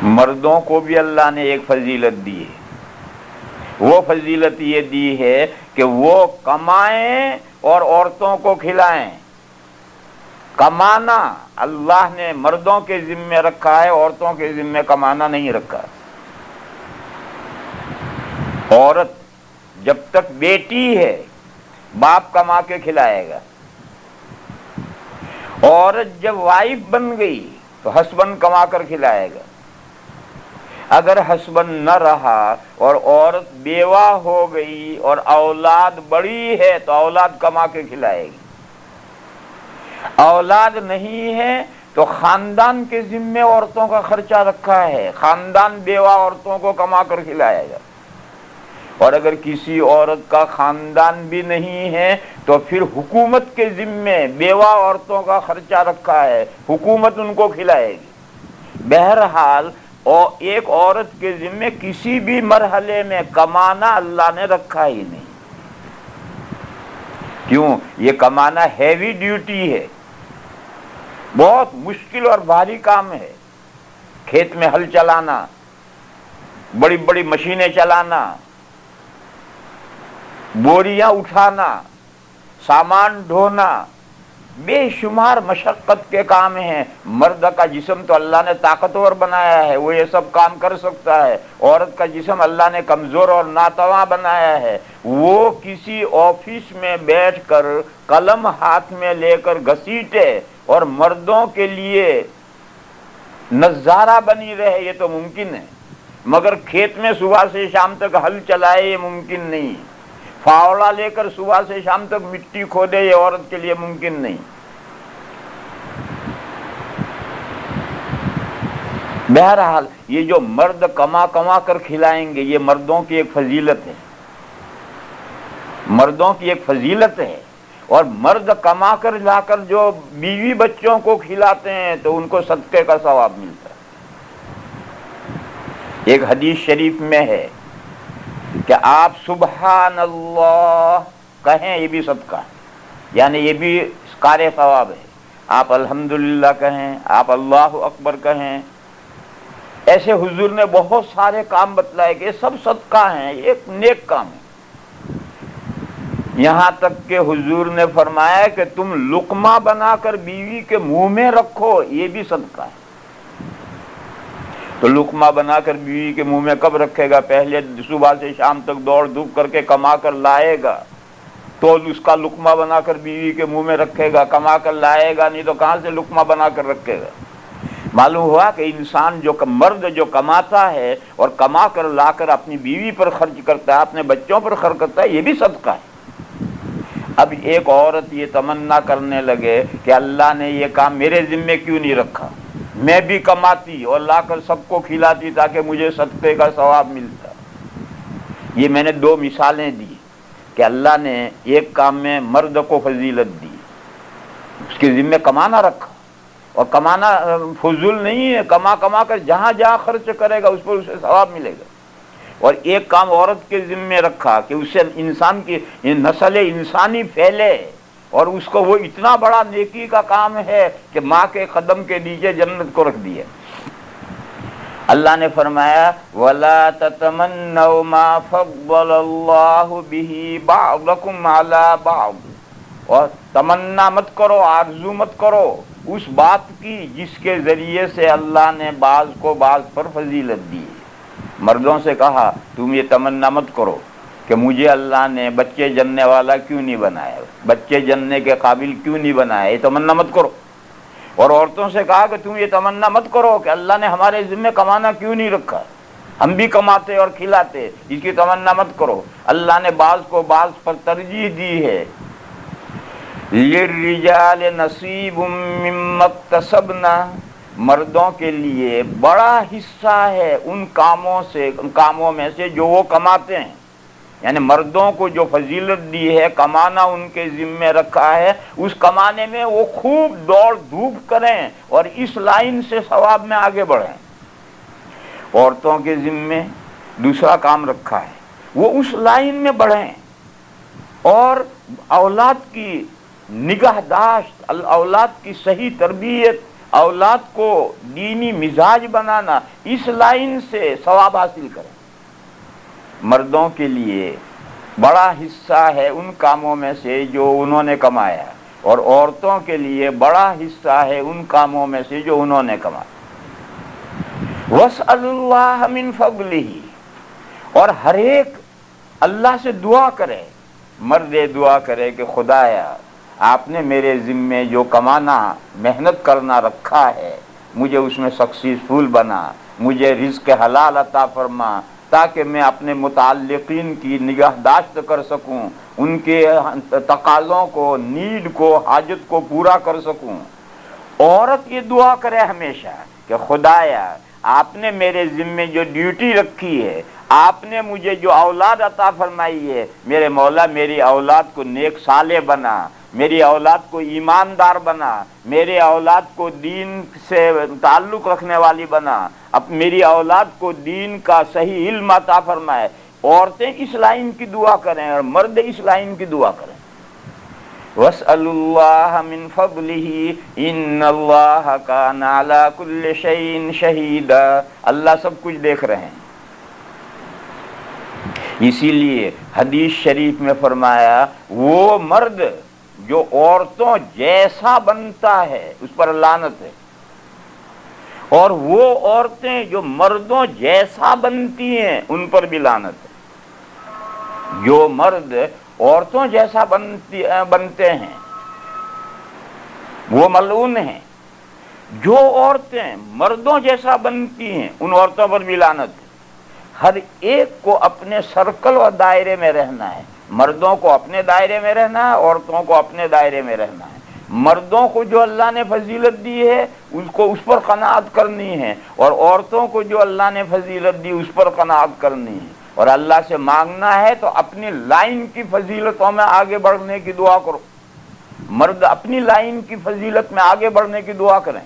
مردوں کو بھی اللہ نے ایک فضیلت دی ہے، وہ فضیلت یہ دی ہے کہ وہ کمائیں اور عورتوں کو کھلائیں۔ کمانا اللہ نے مردوں کے ذمے رکھا ہے، عورتوں کے ذمے کمانا نہیں رکھا۔ عورت جب تک بیٹی ہے باپ کما کے کھلائے گا، عورت جب وائف بن گئی تو ہسبینڈ کما کر کھلائے گا۔ اگر ہسبینڈ نہ رہا اور عورت بیوہ ہو گئی اور اولاد بڑی ہے تو اولاد کما کے کھلائے گی۔ اولاد نہیں ہے تو خاندان کے ذمے عورتوں کا خرچہ رکھا ہے، خاندان بیوہ عورتوں کو کما کر کھلائے گا۔ اور اگر کسی عورت کا خاندان بھی نہیں ہے تو پھر حکومت کے ذمے بیوہ عورتوں کا خرچہ رکھا ہے، حکومت ان کو کھلائے گی۔ بہرحال ایک عورت کے ذمے کسی بھی مرحلے میں کمانا اللہ نے رکھا ہی نہیں۔ کیوں؟ یہ کمانا ہیوی ڈیوٹی ہے، بہت مشکل اور بھاری کام ہے۔ کھیت میں ہل چلانا، بڑی بڑی مشینیں چلانا، بوریاں اٹھانا، سامان ڈھونا، بے شمار مشقت کے کام ہیں۔ مرد کا جسم تو اللہ نے طاقتور بنایا ہے، وہ یہ سب کام کر سکتا ہے۔ عورت کا جسم اللہ نے کمزور اور ناتواں بنایا ہے، وہ کسی آفس میں بیٹھ کر قلم ہاتھ میں لے کر گھسیٹے اور مردوں کے لیے نظارہ بنی رہے، یہ تو ممکن ہے، مگر کھیت میں صبح سے شام تک ہل چلائے یہ ممکن نہیں۔ فاوڑا لے کر صبح سے شام تک مٹی کھودے یہ عورت کے لیے ممکن نہیں۔ بہرحال یہ جو مرد کما کما کر کھلائیں گے، یہ مردوں کی ایک فضیلت ہے، مردوں کی ایک فضیلت ہے۔ اور مرد کما کر لا کر جو بیوی بچوں کو کھلاتے ہیں تو ان کو صدقے کا ثواب ملتا ہے۔ ایک حدیث شریف میں ہے کہ آپ سبحان اللہ کہیں، یہ بھی صدقہ ہے، یعنی یہ بھی کار ثواب ہے۔ آپ الحمدللہ کہیں، آپ اللہ اکبر کہیں، ایسے حضور نے بہت سارے کام بتلائے کہ یہ سب صدقہ ہیں، یہ ایک نیک کام ہے۔ یہاں تک کہ حضور نے فرمایا کہ تم لقمہ بنا کر بیوی کے منہ میں رکھو، یہ بھی صدقہ ہے۔ تو لقمہ بنا کر بیوی کے منہ میں کب رکھے گا؟ پہلے صبح سے شام تک دوڑ دھوپ کر کے کما کر لائے گا تو اس کا لقمہ بنا کر بیوی کے منہ میں رکھے گا، کما کر لائے گا نہیں تو کہاں سے لقمہ بنا کر رکھے گا؟ معلوم ہوا کہ انسان جو مرد جو کماتا ہے اور کما کر لا کر اپنی بیوی پر خرچ کرتا ہے، اپنے بچوں پر خرچ کرتا ہے، یہ بھی صدقہ ہے۔ اب ایک عورت یہ تمنا کرنے لگے کہ اللہ نے یہ کام میرے ذمے کیوں نہیں رکھا، میں بھی کماتی اور لا کر سب کو کھلاتی تاکہ مجھے صدقے کا ثواب ملتا۔ یہ میں نے دو مثالیں دی کہ اللہ نے ایک کام میں مرد کو فضیلت دی، اس کے ذمے کمانا رکھا، اور کمانا فضول نہیں ہے، کما کما کر جہاں جہاں خرچ کرے گا اس پر اسے ثواب ملے گا۔ اور ایک کام عورت کے ذمے رکھا کہ اس سے انسان کی نسل انسانی پھیلے، اور اس کو وہ اتنا بڑا نیکی کا کام ہے کہ ماں کے قدم کے نیچے جنت کو رکھ دیا۔ اللہ نے فرمایا وَلَا تَتَمَنَّوْا مَا فَضَّلَ اللَّهُ بِهِ بَعْضَكُمْ عَلَى بَعْضٍ، اور تمنا مت کرو، آرزو مت کرو اس بات کی جس کے ذریعے سے اللہ نے بعض کو بعض پر فضیلت دی۔ مردوں سے کہا تم یہ تمنا مت کرو کہ مجھے اللہ نے بچے جننے والا کیوں نہیں بنایا، بچے جننے کے قابل کیوں نہیں بنایا، یہ تمنا مت کرو۔ اور عورتوں سے کہا کہ تم یہ تمنا مت کرو کہ اللہ نے ہمارے ذمے کمانا کیوں نہیں رکھا، ہم بھی کماتے اور کھلاتے، اس کی تمنا مت کرو۔ اللہ نے بعض کو بعض پر ترجیح دی ہے۔ لِلرِّجَالِ نَصِيبٌ مِّمَّا اكْتَسَبْنَا، مردوں کے لیے بڑا حصہ ہے ان کاموں میں سے جو وہ کماتے ہیں، یعنی مردوں کو جو فضیلت دی ہے، کمانا ان کے ذمے رکھا ہے، اس کمانے میں وہ خوب دوڑ دھوپ کریں اور اس لائن سے ثواب میں آگے بڑھیں۔ عورتوں کے ذمے دوسرا کام رکھا ہے، وہ اس لائن میں بڑھیں اور اولاد کی نگہداشت، اولاد کی صحیح تربیت، اولاد کو دینی مزاج بنانا، اس لائن سے ثواب حاصل کریں۔ مردوں کے لیے بڑا حصہ ہے ان کاموں میں سے جو انہوں نے کمایا، اور عورتوں کے لیے بڑا حصہ ہے ان کاموں میں سے جو انہوں نے کمایا۔ وَاسْأَلُوا اللَّهَ مِن فَضْلِهِ، اور ہر ایک اللہ سے دعا کرے، مرد دعا کرے کہ خدایا آپ نے میرے ذمے جو کمانا محنت کرنا رکھا ہے مجھے اس میں سکسیسفل بنا، مجھے رزق حلال عطا فرما تاکہ میں اپنے متعلقین کی نگہداشت کر سکوں، ان کے تقاضوں کو، نیڈ کو، حاجت کو پورا کر سکوں۔ عورت یہ دعا کرے ہمیشہ کہ خدایا آپ نے میرے ذمے جو ڈیوٹی رکھی ہے، آپ نے مجھے جو اولاد عطا فرمائی ہے، میرے مولا میری اولاد کو نیک صالح بنا، میری اولاد کو ایماندار بنا، میری اولاد کو دین سے تعلق رکھنے والی بنا، اب میری اولاد کو دین کا صحیح علم عطا فرمائے۔ عورتیں اس لائن کی دعا کریں اور مرد اس لائن کی دعا کریں۔ وَاسْأَلُوا اللَّهَ مِن فَضْلِهِ إِنَّ اللَّهَ كَانَ عَلَى كُلِّ شَيْءٍ شَهِيدًا، اللہ سب کچھ دیکھ رہے ہیں۔ اسی لیے حدیث شریف میں فرمایا وہ مرد جو عورتوں جیسا بنتا ہے اس پر لعنت ہے، اور وہ عورتیں جو مردوں جیسا بنتی ہیں ان پر بھی لعنت ہے۔ جو مرد عورتوں جیسا بنتے ہیں وہ ملعون ہیں، جو عورتیں مردوں جیسا بنتی ہیں ان عورتوں پر بھی لعنت ہے۔ ہر ایک کو اپنے سرکل اور دائرے میں رہنا ہے، مردوں کو اپنے دائرے میں رہنا ہے، عورتوں کو اپنے دائرے میں رہنا ہے۔ مردوں کو جو اللہ نے فضیلت دی ہے اس پر قناعت کرنی ہے، اور عورتوں کو جو اللہ نے فضیلت دی اس پر قناعت کرنی ہے، اور اللہ سے مانگنا ہے تو اپنی لائن کی فضیلتوں میں آگے بڑھنے کی دعا کرو۔ مرد اپنی لائن کی فضیلت میں آگے بڑھنے کی دعا کریں،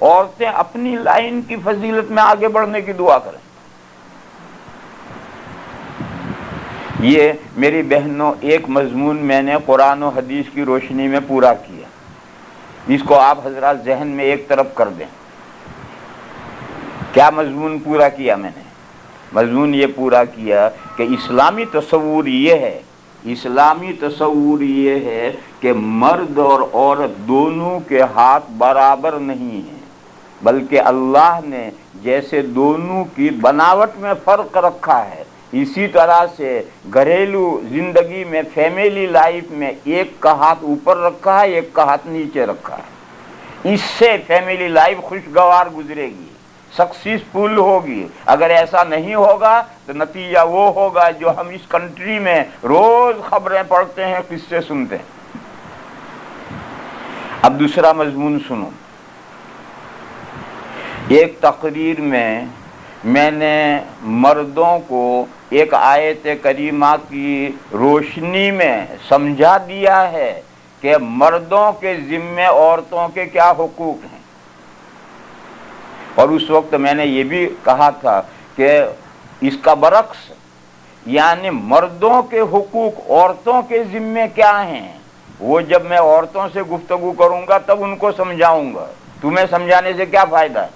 عورتیں اپنی لائن کی فضیلت میں آگے بڑھنے کی دعا کریں۔ یہ میری بہنوں ایک مضمون میں نے قرآن و حدیث کی روشنی میں پورا کیا، اس کو آپ حضرات ذہن میں ایک طرف کر دیں۔ کیا مضمون پورا کیا میں نے؟ مضمون یہ پورا کیا کہ اسلامی تصور یہ ہے کہ مرد اور عورت دونوں کے ہاتھ برابر نہیں ہیں، بلکہ اللہ نے جیسے دونوں کی بناوٹ میں فرق رکھا ہے، اسی طرح سے گھریلو زندگی میں فیملی لائف میں ایک کا ہاتھ اوپر رکھا ہے، ایک کا ہاتھ نیچے رکھا ہے۔ اس سے فیملی لائف خوشگوار گزرے گی، سکسیسفل ہوگی۔ اگر ایسا نہیں ہوگا تو نتیجہ وہ ہوگا جو ہم اس کنٹری میں روز خبریں پڑھتے ہیں، قصے سنتے ہیں۔ اب دوسرا مضمون سنو۔ ایک تقریر میں نے مردوں کو ایک آیت کریمہ کی روشنی میں سمجھا دیا ہے کہ مردوں کے ذمے عورتوں کے کیا حقوق ہیں، اور اس وقت میں نے یہ بھی کہا تھا کہ اس کا برعکس، یعنی مردوں کے حقوق عورتوں کے ذمے کیا ہیں، وہ جب میں عورتوں سے گفتگو کروں گا تب ان کو سمجھاؤں گا۔ تمہیں سمجھانے سے کیا فائدہ ہے؟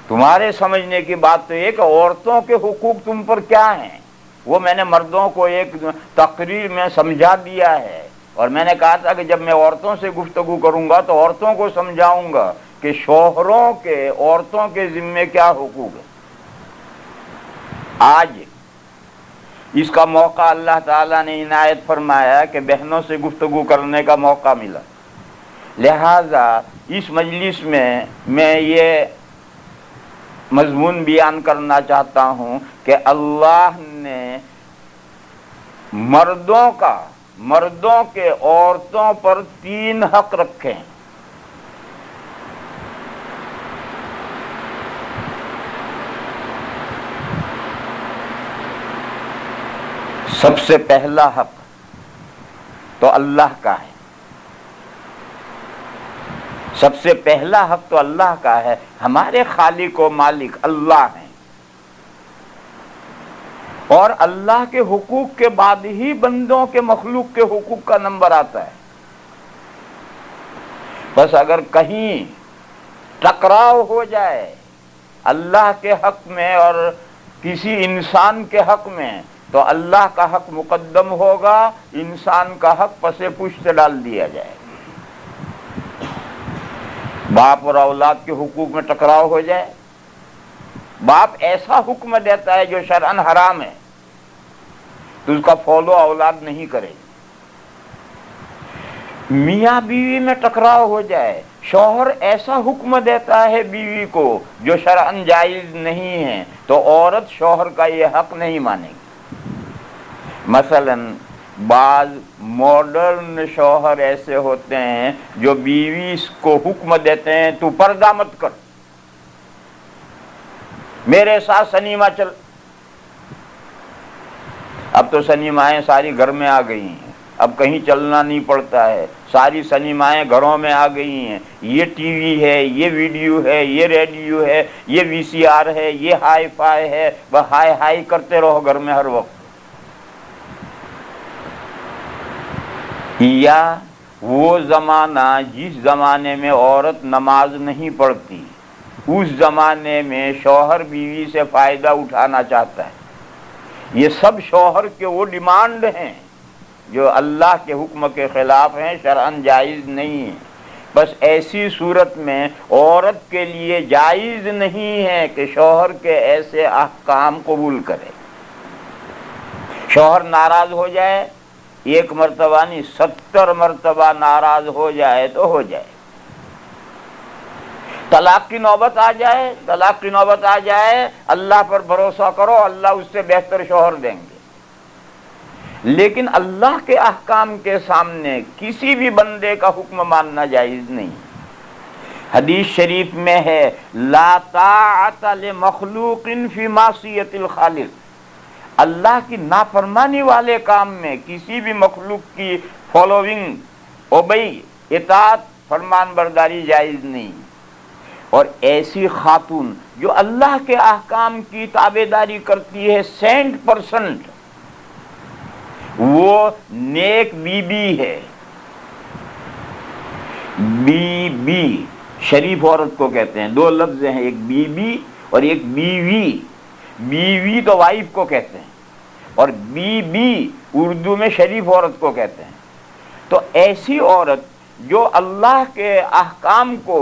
تمہارے سمجھنے کی بات تو یہ کہ عورتوں کے حقوق تم پر کیا ہیں، وہ میں نے مردوں کو ایک تقریر میں سمجھا دیا ہے، اور میں نے کہا تھا کہ جب میں عورتوں سے گفتگو کروں گا تو عورتوں کو سمجھاؤں گا کہ شوہروں کے عورتوں کے ذمے کیا حقوق ہیں۔ آج اس کا موقع اللہ تعالیٰ نے عنایت فرمایا کہ بہنوں سے گفتگو کرنے کا موقع ملا، لہذا اس مجلس میں یہ مضمون بیان کرنا چاہتا ہوں کہ اللہ نے مردوں کے عورتوں پر 3 حق رکھے ہیں۔ سب سے پہلا حق تو اللہ کا ہے، سب سے پہلا حق تو اللہ کا ہے۔ ہمارے خالق و مالک اللہ ہیں، اور اللہ کے حقوق کے بعد ہی بندوں کے مخلوق کے حقوق کا نمبر آتا ہے۔ بس اگر کہیں ٹکراؤ ہو جائے اللہ کے حق میں اور کسی انسان کے حق میں تو اللہ کا حق مقدم ہوگا، انسان کا حق پس پشت ڈال دیا جائے۔ باپ اور اولاد کے حقوق میں ٹکراؤ ہو جائے، باپ ایسا حکم دیتا ہے جو شرعاً حرام ہے تو اس کا فالو اولاد نہیں کرے گی۔ میاں بیوی میں ٹکراؤ ہو جائے، شوہر ایسا حکم دیتا ہے بیوی کو جو شرعاً جائز نہیں ہے تو عورت شوہر کا یہ حق نہیں مانے گی۔ مثلاً بعض ماڈرن شوہر ایسے ہوتے ہیں جو بیوی کو حکم دیتے ہیں تو پردہ مت کر، میرے ساتھ سنیما چل۔ اب تو سنیمائیں ساری گھر میں آ گئی ہیں، اب کہیں چلنا نہیں پڑتا ہے، ساری سنیمائیں گھروں میں آ گئی ہیں۔ یہ ٹی وی ہے، یہ ویڈیو ہے، یہ ریڈیو ہے، یہ وی سی آر ہے، یہ ہائی فائی ہے، وہ ہائی ہائی کرتے رہو گھر میں ہر وقت۔ یا وہ زمانہ جس زمانے میں عورت نماز نہیں پڑھتی، اس زمانے میں شوہر بیوی سے فائدہ اٹھانا چاہتا ہے، یہ سب شوہر کے وہ ڈیمانڈ ہیں جو اللہ کے حکم کے خلاف ہیں، شرعاً جائز نہیں ہیں۔ بس ایسی صورت میں عورت کے لیے جائز نہیں ہے کہ شوہر کے ایسے احکام قبول کرے۔ شوہر ناراض ہو جائے، 1 مرتبہ نہیں 70 مرتبہ ناراض ہو جائے تو ہو جائے، طلاق کی نوبت آ جائے، اللہ پر بھروسہ کرو، اللہ اس سے بہتر شوہر دیں گے۔ لیکن اللہ کے احکام کے سامنے کسی بھی بندے کا حکم ماننا جائز نہیں۔ حدیث شریف میں ہے لا طاعت لمخلوق فی معصیت الخالق، اللہ کی نافرمانی والے کام میں کسی بھی مخلوق کی فالوئنگ، اوبئی، اطاعت، فرمان برداری جائز نہیں۔ اور ایسی خاتون جو اللہ کے احکام کی تابعداری کرتی ہے 100%، وہ نیک بی بی ہے۔ بی بی شریف عورت کو کہتے ہیں، دو لفظ ہیں، ایک بی بی اور ایک بیوی۔ بیوی تو وائف کو کہتے ہیں، اور بی بی اردو میں شریف عورت کو کہتے ہیں۔ تو ایسی عورت جو اللہ کے احکام کو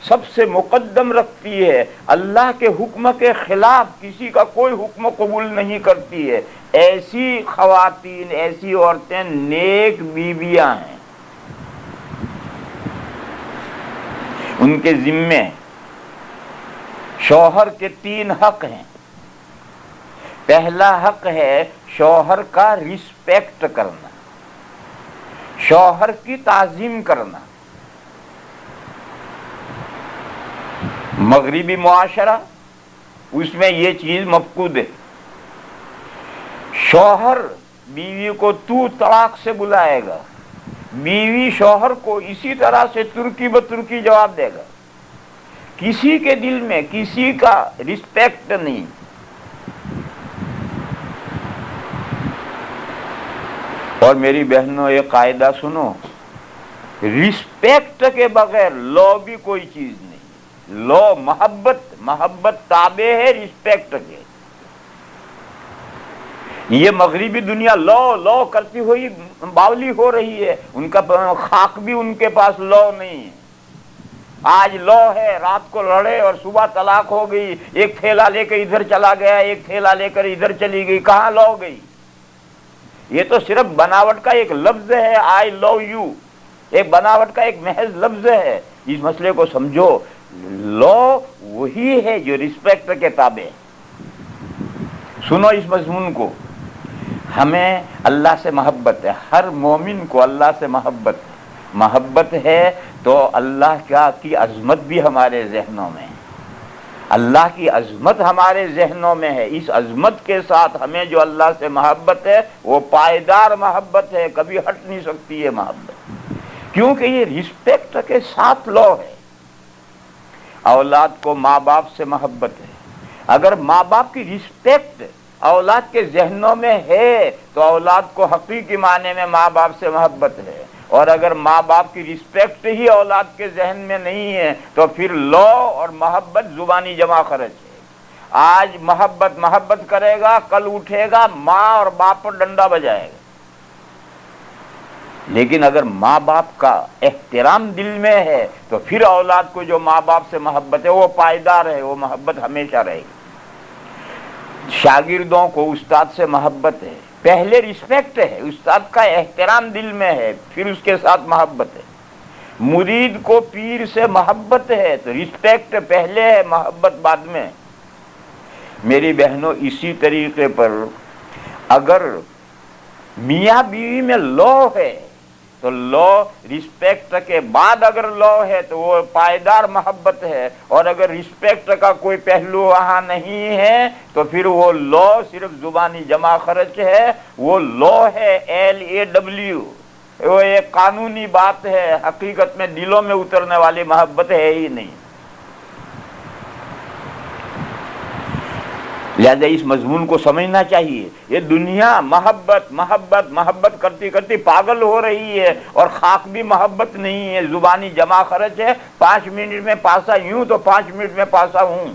سب سے مقدم رکھتی ہے، اللہ کے حکم کے خلاف کسی کا کوئی حکم قبول نہیں کرتی ہے، ایسی خواتین، ایسی عورتیں نیک بیویاں ہیں۔ ان کے ذمے شوہر کے 3 حق ہیں۔ پہلا حق ہے شوہر کا رسپیکٹ کرنا، شوہر کی تعظیم کرنا۔ مغربی معاشرہ، اس میں یہ چیز مفقود ہے۔ شوہر بیوی کو تو طلاق سے بلائے گا، بیوی شوہر کو اسی طرح سے ترکی بترکی جواب دے گا۔ کسی کے دل میں کسی کا رسپیکٹ نہیں۔ اور میری بہنوں ایک قاعدہ سنو، رسپیکٹ کے بغیر لا بھی کوئی چیز نہیں۔ لا محبت تابع ہے رسپیکٹ کے۔ یہ مغربی دنیا لا کرتی ہوئی باولی ہو رہی ہے، ان کا خاک بھی ان کے پاس لا نہیں ہے۔ آج لا ہے، رات کو لڑے اور صبح طلاق ہو گئی، ایک تھیلا لے کے ادھر چلا گیا، ایک تھیلا لے کر ادھر چلی گئی، کہاں لا گئی؟ یہ تو صرف بناوٹ کا ایک لفظ ہے، آئی لو یو، ایک بناوٹ کا ایک محض لفظ ہے۔ اس مسئلے کو سمجھو، لا وہی ہے جو رسپیکٹ کے تابع۔ سنو اس مضمون کو، ہمیں اللہ سے محبت ہے، ہر مومن کو اللہ سے محبت ہے تو اللہ کی عظمت بھی ہمارے ذہنوں میں ہے۔ اللہ کی عظمت ہمارے ذہنوں میں ہے، اس عظمت کے ساتھ ہمیں جو اللہ سے محبت ہے وہ پائیدار محبت ہے، کبھی ہٹ نہیں سکتی ہے محبت، کیونکہ یہ رسپیکٹ کے ساتھ لا ہے۔ اولاد کو ماں باپ سے محبت ہے، اگر ماں باپ کی رسپیکٹ اولاد کے ذہنوں میں ہے تو اولاد کو حقیقی معنی میں ماں باپ سے محبت ہے، اور اگر ماں باپ کی رسپیکٹ ہی اولاد کے ذہن میں نہیں ہے تو پھر لا اور محبت زبانی جمع خرچ ہے۔ آج محبت کرے گا، کل اٹھے گا ماں اور باپ پر ڈنڈا بجائے گا۔ لیکن اگر ماں باپ کا احترام دل میں ہے تو پھر اولاد کو جو ماں باپ سے محبت ہے وہ پائیدار ہے، وہ محبت ہمیشہ رہے گی۔ شاگردوں کو استاد سے محبت ہے، پہلے رسپیکٹ ہے، استاد کا احترام دل میں ہے، پھر اس کے ساتھ محبت ہے۔ مرید کو پیر سے محبت ہے تو رسپیکٹ پہلے ہے، محبت بعد میں۔ میری بہنوں، اسی طریقے پر اگر میاں بیوی میں لا ہے تو لا رسپیکٹ کے بعد اگر لا ہے تو وہ پائیدار محبت ہے، اور اگر رسپیکٹ کا کوئی پہلو وہاں نہیں ہے تو پھر وہ لا صرف زبانی جمع خرچ ہے، وہ لا ہے LAW، وہ ایک قانونی بات ہے، حقیقت میں دلوں میں اترنے والی محبت ہے ہی نہیں۔ لہذا اس مضمون کو سمجھنا چاہیے۔ یہ دنیا محبت کرتی کرتی پاگل ہو رہی ہے، اور خاک بھی محبت نہیں ہے، زبانی جمع خرچ ہے، 5 منٹ میں پاسا یوں تو 5 منٹ میں پاسا ہوں۔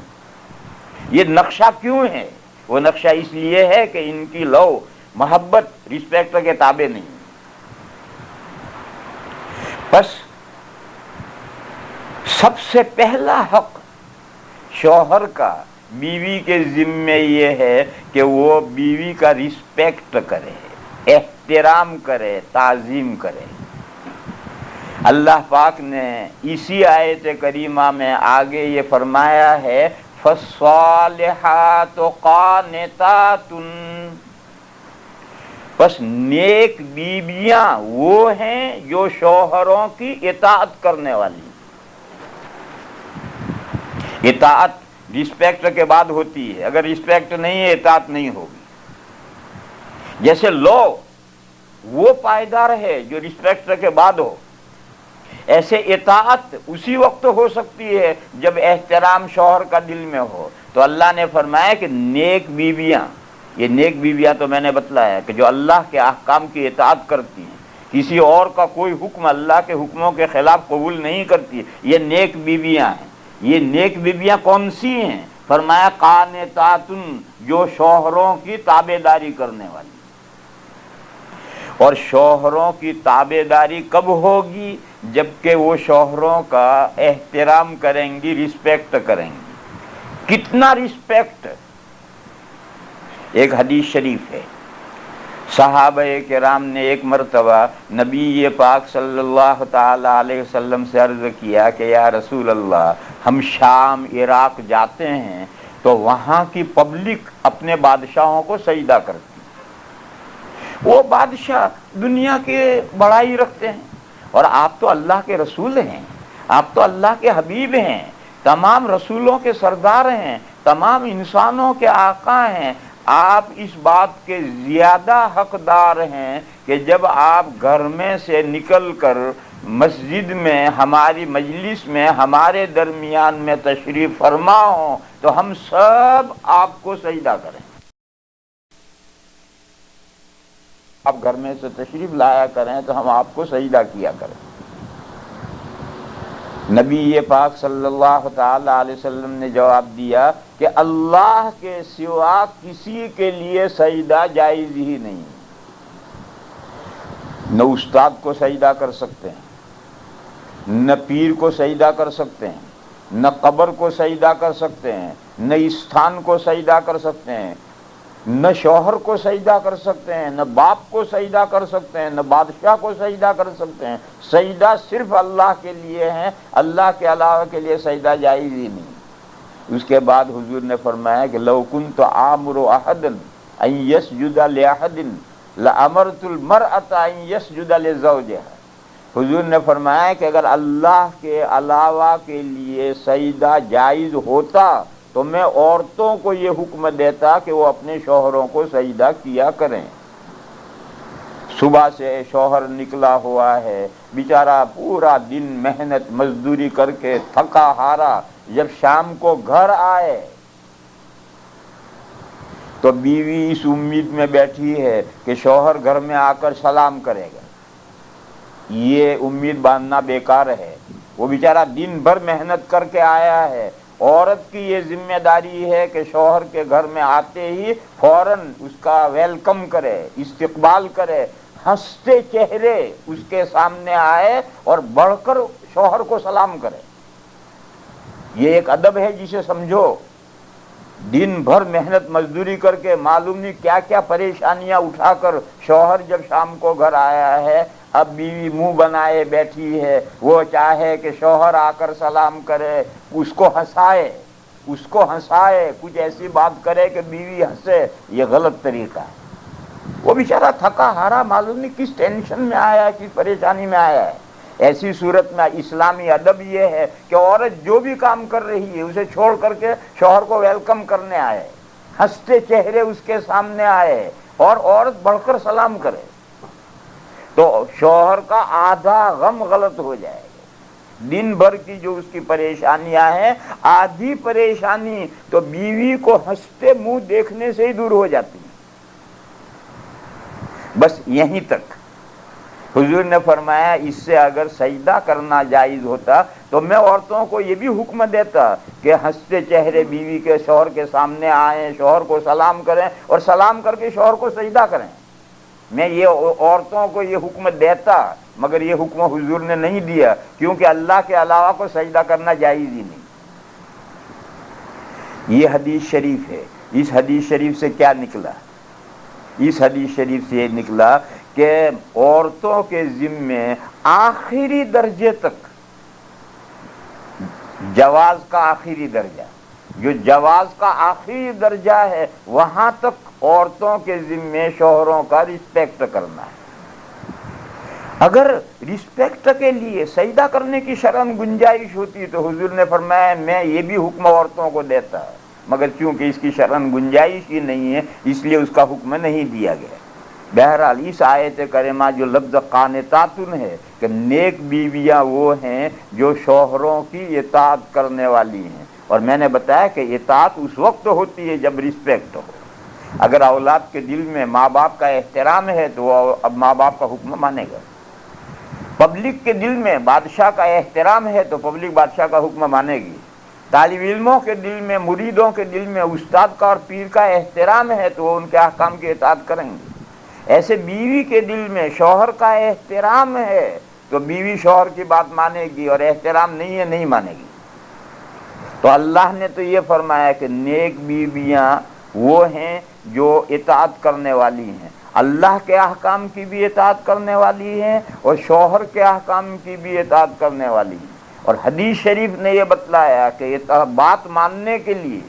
یہ نقشہ کیوں ہے؟ وہ نقشہ اس لیے ہے کہ ان کی لو محبت رسپیکٹ کے تابع نہیں۔ بس سب سے پہلا حق شوہر کا بیوی کے ذمے یہ ہے کہ وہ بیوی کا رسپیکٹ کرے، احترام کرے، تعظیم کرے۔ اللہ پاک نے اسی آیت کریمہ میں آگے یہ فرمایا ہے فَالصَّالِحَاتُ قَانِتَاتٌ، بس نیک بیویاں وہ ہیں جو شوہروں کی اطاعت کرنے والی. اطاعت رسپیکٹ کے بعد ہوتی ہے، اگر رسپیکٹ نہیں ہے اطاعت نہیں ہوگی. جیسے لو وہ پائیدار ہے جو رسپیکٹ کے بعد ہو، ایسے اطاعت اسی وقت ہو سکتی ہے جب احترام شوہر کا دل میں ہو. تو اللہ نے فرمایا کہ نیک بیویاں، یہ نیک بیویاں تو میں نے بتلایا کہ جو اللہ کے احکام کی اطاعت کرتی ہیں، کسی اور کا کوئی حکم اللہ کے حکموں کے خلاف قبول نہیں کرتی، یہ نیک بیویاں ہیں. یہ نیک بیویاں کون سی ہیں؟ فرمایا قانتاتن، جو شوہروں کی تابع داری کرنے والی. اور شوہروں کی تابع داری کب ہوگی؟ جبکہ وہ شوہروں کا احترام کریں گی، رسپیکٹ کریں گی. کتنا رسپیکٹ؟ ایک حدیث شریف ہے، صحابہ کرام نے ایک مرتبہ نبی پاک صلی اللہ تعالی علیہ وسلم سے عرض کیا کہ یا رسول اللہ، ہم شام عراق جاتے ہیں تو وہاں کی پبلک اپنے بادشاہوں کو سجدہ کرتی. وہ بادشاہ دنیا کے بڑائی رکھتے ہیں اور آپ تو اللہ کے رسول ہیں، آپ تو اللہ کے حبیب ہیں، تمام رسولوں کے سردار ہیں، تمام انسانوں کے آقا ہیں. آپ اس بات کے زیادہ حقدار ہیں کہ جب آپ گھر میں سے نکل کر مسجد میں، ہماری مجلس میں، ہمارے درمیان میں تشریف فرما ہوں تو ہم سب آپ کو سجدہ کریں. آپ گھر میں سے تشریف لایا کریں تو ہم آپ کو سجدہ کیا کریں. نبی پاک صلی اللہ تعالی علیہ وسلم نے جواب دیا کہ اللہ کے سوا کسی کے لیے سجدہ جائز ہی نہیں. نہ استاد کو سجدہ کر سکتے ہیں، نہ پیر کو سجدہ کر سکتے ہیں، نہ قبر کو سجدہ کر سکتے ہیں، نہ استھان کو سجدہ کر سکتے ہیں، نہ شوہر کو سجدہ کر سکتے ہیں، نہ باپ کو سجدہ کر سکتے ہیں، نہ بادشاہ کو سجدہ کر سکتے ہیں. سجدہ صرف اللہ کے لیے ہے، اللہ کے علاوہ کے لیے سجدہ جائز ہی نہیں. اس کے بعد حضور نے فرمایا کہ لو کنت آمر احدا ان یسجد لاحد لامرت المرأة ان یسجد لزوجها. حضور نے فرمایا کہ اگر اللہ کے علاوہ کے لیے سجدہ جائز ہوتا تو میں عورتوں کو یہ حکم دیتا کہ وہ اپنے شوہروں کو سجدہ کیا کریں. صبح سے شوہر نکلا ہوا ہے، بیچارہ پورا دن محنت مزدوری کر کے تھکا ہارا، جب شام کو گھر آئے تو بیوی اس امید میں بیٹھی ہے کہ شوہر گھر میں آ کر سلام کرے گا. یہ امید باندھنا بیکار ہے. وہ بیچارہ دن بھر محنت کر کے آیا ہے. عورت کی یہ ذمہ داری ہے کہ شوہر کے گھر میں آتے ہی فوراً اس کا ویلکم کرے، استقبال کرے، ہنستے چہرے اس کے سامنے آئے اور بڑھ کر شوہر کو سلام کرے. یہ ایک ادب ہے جسے سمجھو. دن بھر محنت مزدوری کر کے معلوم نہیں کیا کیا پریشانیاں اٹھا کر شوہر جب شام کو گھر آیا ہے، اب بیوی منہ بنائے بیٹھی ہے، وہ چاہے کہ شوہر آ کر سلام کرے، اس کو ہنسائے، کچھ ایسی بات کرے کہ بیوی ہنسے. یہ غلط طریقہ ہے. وہ بیچارہ تھکا ہارا معلوم نہیں کس ٹینشن میں آیا ہے، کس پریشانی میں آیا ہے. ایسی صورت میں اسلامی ادب یہ ہے کہ عورت جو بھی کام کر رہی ہے اسے چھوڑ کر کے شوہر کو ویلکم کرنے آئے، ہنستے چہرے اس کے سامنے آئے اور عورت بڑھ کر سلام کرے تو شوہر کا آدھا غم غلط ہو جائے گا. دن بھر کی جو اس کی پریشانیاں ہیں، آدھی پریشانی تو بیوی کو ہنستے منہ دیکھنے سے ہی دور ہو جاتی. بس یہیں تک. حضور نے فرمایا اس سے اگر سجدہ کرنا جائز ہوتا تو میں عورتوں کو یہ بھی حکم دیتا کہ ہنستے چہرے بیوی کے شوہر کے سامنے آئیں، شوہر کو سلام کریں اور سلام کر کے شوہر کو سجدہ کریں. میں یہ عورتوں کو یہ حکم دیتا، مگر یہ حکم حضور نے نہیں دیا کیونکہ اللہ کے علاوہ کو سجدہ کرنا جائز ہی نہیں. یہ حدیث شریف ہے. اس حدیث شریف سے کیا نکلا؟ اس حدیث شریف سے یہ نکلا کہ عورتوں کے ذمے آخری درجے تک، جواز کا آخری درجہ جو جواز کا آخری درجہ ہے وہاں تک عورتوں کے ذمے شوہروں کا رسپیکٹ کرنا ہے۔ اگر رسپیکٹ کے لیے سجدہ کرنے کی شرعاً گنجائش ہوتی تو حضور نے فرمایا میں یہ بھی حکم عورتوں کو دیتا، مگر چونکہ اس کی شرعاً گنجائش ہی نہیں ہے اس لیے اس کا حکم نہیں دیا گیا۔ بہرحال اس آیت کریمہ جو لفظ قانتاتن ہے کہ نیک بیویاں وہ ہیں جو شوہروں کی اطاعت کرنے والی ہیں، اور میں نے بتایا کہ اطاعت اس وقت ہوتی ہے جب رسپیکٹ ہو۔ اگر اولاد کے دل میں ماں باپ کا احترام ہے تو وہ اب ماں باپ کا حکم مانے گا، پبلک کے دل میں بادشاہ کا احترام ہے تو پبلک بادشاہ کا حکم مانے گی، طالب علموں کے دل میں، مریدوں کے دل میں استاد کا اور پیر کا احترام ہے تو وہ ان کے احکام کی اطاعت کریں گے۔ ایسے بیوی کے دل میں شوہر کا احترام ہے تو بیوی شوہر کی بات مانے گی، اور احترام نہیں ہے نہیں مانے گی۔ تو اللہ نے تو یہ فرمایا کہ نیک بیویاں وہ ہیں جو اطاعت کرنے والی ہیں، اللہ کے احکام کی بھی اطاعت کرنے والی ہیں اور شوہر کے احکام کی بھی اطاعت کرنے والی ہیں۔ اور حدیث شریف نے یہ بتلایا کہ بات ماننے کے لیے،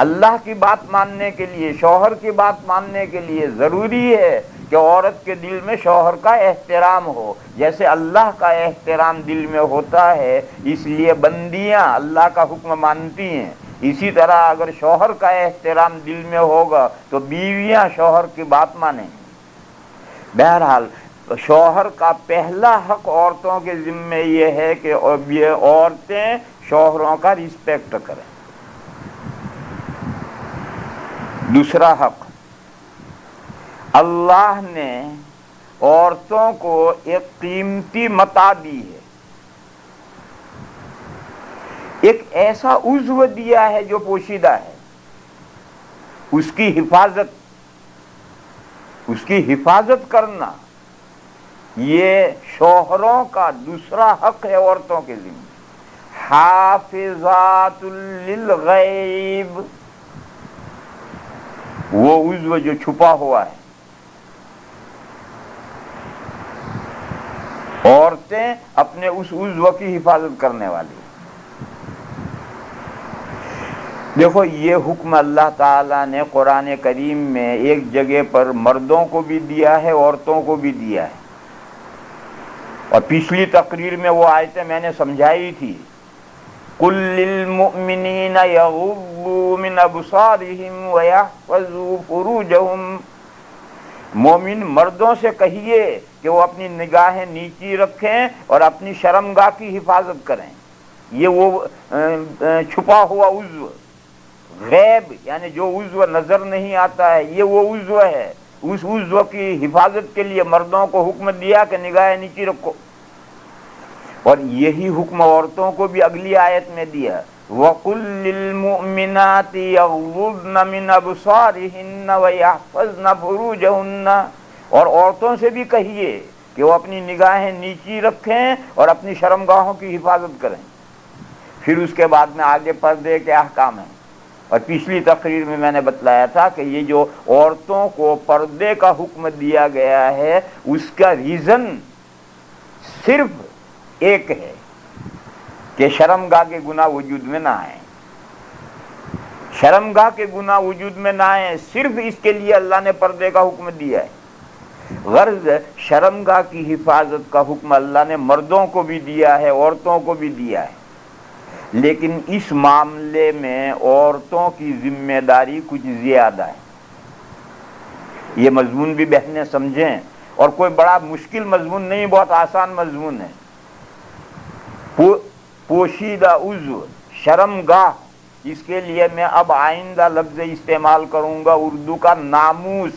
اللہ کی بات ماننے کے لیے، شوہر کی بات ماننے کے لیے ضروری ہے کہ عورت کے دل میں شوہر کا احترام ہو، جیسے اللہ کا احترام دل میں ہوتا ہے اس لیے بندیاں اللہ کا حکم مانتی ہیں، اسی طرح اگر شوہر کا احترام دل میں ہوگا تو بیویاں شوہر کی بات مانیں گی۔ بہرحال شوہر کا پہلا حق عورتوں کے ذمے یہ ہے کہ یہ عورتیں شوہروں کا رسپیکٹ کریں۔ دوسرا حق، اللہ نے عورتوں کو ایک قیمتی متاع دی ہے، ایک ایسا عضو دیا ہے جو پوشیدہ ہے، اس کی حفاظت کرنا یہ شوہروں کا دوسرا حق ہے عورتوں کے ذمہ۔ حافظات للغیب، وہ عضو جو چھپا ہوا ہے، عورتیں اپنے اس عضو کی حفاظت کرنے والی۔ دیکھو یہ حکم اللہ تعالیٰ نے قرآن کریم میں ایک جگہ پر مردوں کو بھی دیا ہے عورتوں کو بھی دیا ہے، اور پچھلی تقریر میں وہ آیتیں میں نے سمجھائی تھی، قُل لِّلْمُؤْمِنِينَ يَغُضُّوا مِنْ أَبْصَارِهِمْ وَيَحْفَظُوا فُرُوجَهُمْ، مومن مردوں سے کہیے کہ وہ اپنی نگاہیں نیچی رکھیں اور اپنی شرمگاہ کی حفاظت کریں۔ یہ وہ چھپا ہوا عضو، غیب یعنی جو عضو نظر نہیں آتا ہے، یہ وہ عضو ہے، اس عضو کی حفاظت کے لیے مردوں کو حکم دیا کہ نگاہیں نیچی رکھو، اور یہی حکم عورتوں کو بھی اگلی آیت میں دیا، وَقُل لِّلْمُؤْمِنَاتِ يَغْضُضْنَ مِنْ أَبْصَارِهِنَّ وَيَحْفَظْنَ فُرُوجَهُنَّ، اور عورتوں سے بھی کہیے کہ وہ اپنی نگاہیں نیچی رکھیں اور اپنی شرمگاہوں کی حفاظت کریں۔ پھر اس کے بعد میں آگے پردے کے احکام ہیں، اور پچھلی تقریر میں نے بتلایا تھا کہ یہ جو عورتوں کو پردے کا حکم دیا گیا ہے اس کا ریزن صرف ایک ہے کہ شرمگاہ کے گناہ وجود میں نہ آئیں، شرمگاہ کے گناہ وجود میں نہ آئیں، صرف اس کے لیے اللہ نے پردے کا حکم دیا ہے۔ غرض شرمگاہ کی حفاظت کا حکم اللہ نے مردوں کو بھی دیا ہے عورتوں کو بھی دیا ہے، لیکن اس معاملے میں عورتوں کی ذمہ داری کچھ زیادہ ہے۔ یہ مضمون بھی بہنیں سمجھیں، اور کوئی بڑا مشکل مضمون نہیں، بہت آسان مضمون ہے۔ پوشیدہ عضو، شرمگاہ، اس کے لیے میں اب آئندہ لفظ استعمال کروں گا اردو کا ناموس،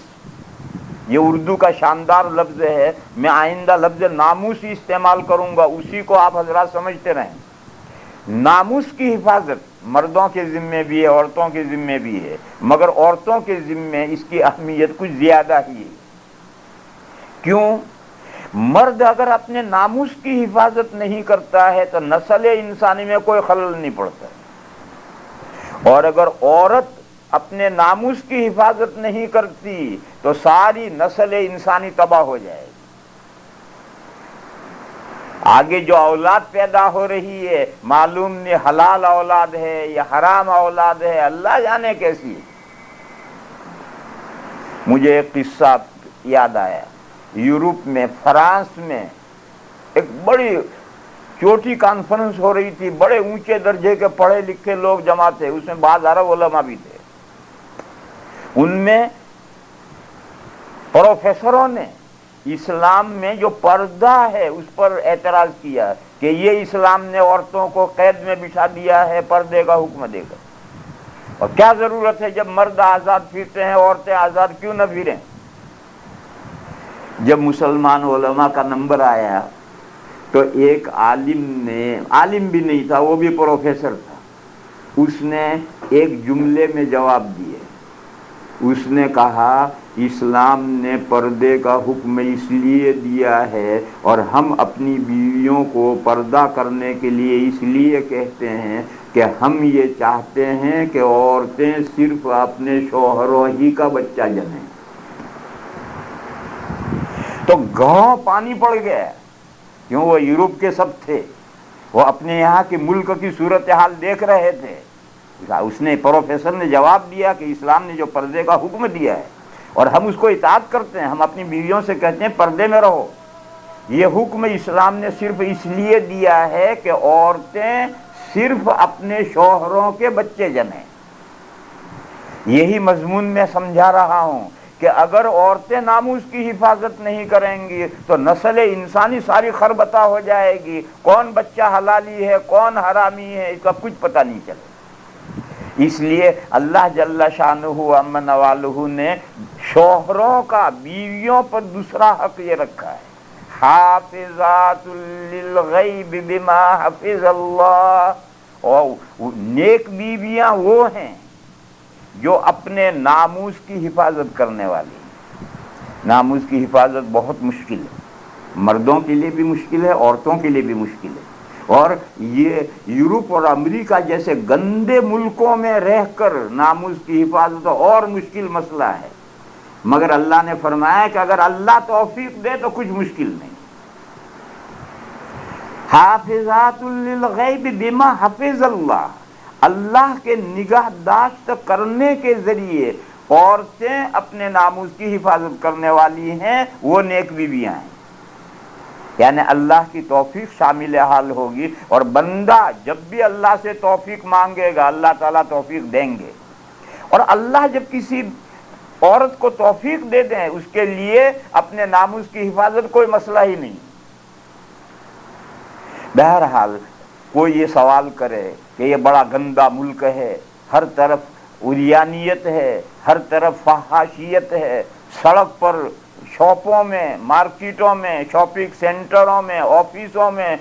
یہ اردو کا شاندار لفظ ہے، میں آئندہ لفظ ناموس ہی استعمال کروں گا، اسی کو آپ حضرات سمجھتے رہیں۔ ناموس کی حفاظت مردوں کے ذمے بھی ہے عورتوں کے ذمے بھی ہے، مگر عورتوں کے ذمے اس کی اہمیت کچھ زیادہ ہی ہے۔ کیوں؟ مرد اگر اپنے ناموس کی حفاظت نہیں کرتا ہے تو نسل انسانی میں کوئی خلل نہیں پڑتا، اور اگر عورت اپنے ناموس کی حفاظت نہیں کرتی تو ساری نسل انسانی تباہ ہو جائے گی۔ آگے جو اولاد پیدا ہو رہی ہے معلوم نہیں حلال اولاد ہے یا حرام اولاد ہے، اللہ جانے کیسی ہے۔ مجھے ایک قصہ یاد آیا، یورپ میں فرانس میں ایک بڑی چھوٹی کانفرنس ہو رہی تھی، بڑے اونچے درجے کے پڑھے لکھے لوگ جمع تھے، اس میں بعض عرب علماء بھی تھے۔ ان میں پروفیسروں نے اسلام میں جو پردہ ہے اس پر اعتراض کیا کہ یہ اسلام نے عورتوں کو قید میں بٹھا دیا ہے، پردے کا حکم دے گا، اور کیا ضرورت ہے جب مرد آزاد پھرتے ہیں عورتیں آزاد کیوں نہ پھریں۔ جب مسلمان علماء کا نمبر آیا تو ایک عالم نے، عالم بھی نہیں تھا وہ بھی پروفیسر تھا، اس نے ایک جملے میں جواب دیے۔ اس نے کہا اسلام نے پردے کا حکم اس لیے دیا ہے اور ہم اپنی بیویوں کو پردہ کرنے کے لیے اس لیے کہتے ہیں کہ ہم یہ چاہتے ہیں کہ عورتیں صرف اپنے شوہروں ہی کا بچہ جنیں۔ تو گھروں پانی پڑ گیا، کیوں وہ یورپ کے سب تھے، وہ اپنے یہاں کے ملک کی صورتحال دیکھ رہے تھے۔ اس نے پروفیسر نے جواب دیا کہ اسلام نے جو پردے کا حکم دیا ہے اور ہم اس کو اطاعت کرتے ہیں، ہم اپنی بیویوں سے کہتے ہیں پردے میں رہو، یہ حکم اسلام نے صرف اس لیے دیا ہے کہ عورتیں صرف اپنے شوہروں کے بچے جنیں۔ یہی مضمون میں سمجھا رہا ہوں کہ اگر عورتیں ناموس کی حفاظت نہیں کریں گی تو نسل انسانی ساری خربطہ ہو جائے گی، کون بچہ حلالی ہے کون حرامی ہے اس کا کچھ پتہ نہیں چلے۔ اس لیے اللہ جل شانہ عم نوالہ نے شوہروں کا بیویوں پر دوسرا حق یہ رکھا ہے، حافظات للغیب بما حفظ اللہ، اور نیک بیویاں وہ ہیں جو اپنے ناموس کی حفاظت کرنے والی ہیں۔ ناموس کی حفاظت بہت مشکل ہے، مردوں کے لیے بھی مشکل ہے، عورتوں کے لیے بھی مشکل ہے، اور یہ یورپ اور امریکہ جیسے گندے ملکوں میں رہ کر ناموس کی حفاظت اور مشکل مسئلہ ہے، مگر اللہ نے فرمایا کہ اگر اللہ توفیق دے تو کچھ مشکل نہیں۔ حافظات للغیب بما حفظ اللہ، اللہ کے نگہداشت کرنے کے ذریعے عورتیں اپنے ناموس کی حفاظت کرنے والی ہیں، وہ نیک بیویاں ہیں۔ یعنی اللہ کی توفیق شامل حال ہوگی، اور بندہ جب بھی اللہ سے توفیق مانگے گا اللہ تعالیٰ توفیق دیں گے، اور اللہ جب کسی عورت کو توفیق دے دیں اس کے لیے اپنے ناموس کی حفاظت کوئی مسئلہ ہی نہیں۔ بہرحال کوئی یہ سوال کرے کہ یہ بڑا گندا ملک ہے، ہر طرف عریانیت ہے، ہر طرف فحاشیت ہے، سڑک پر، شاپوں میں، مارکیٹوں میں، شاپنگ سینٹروں میں، آفسوں میں،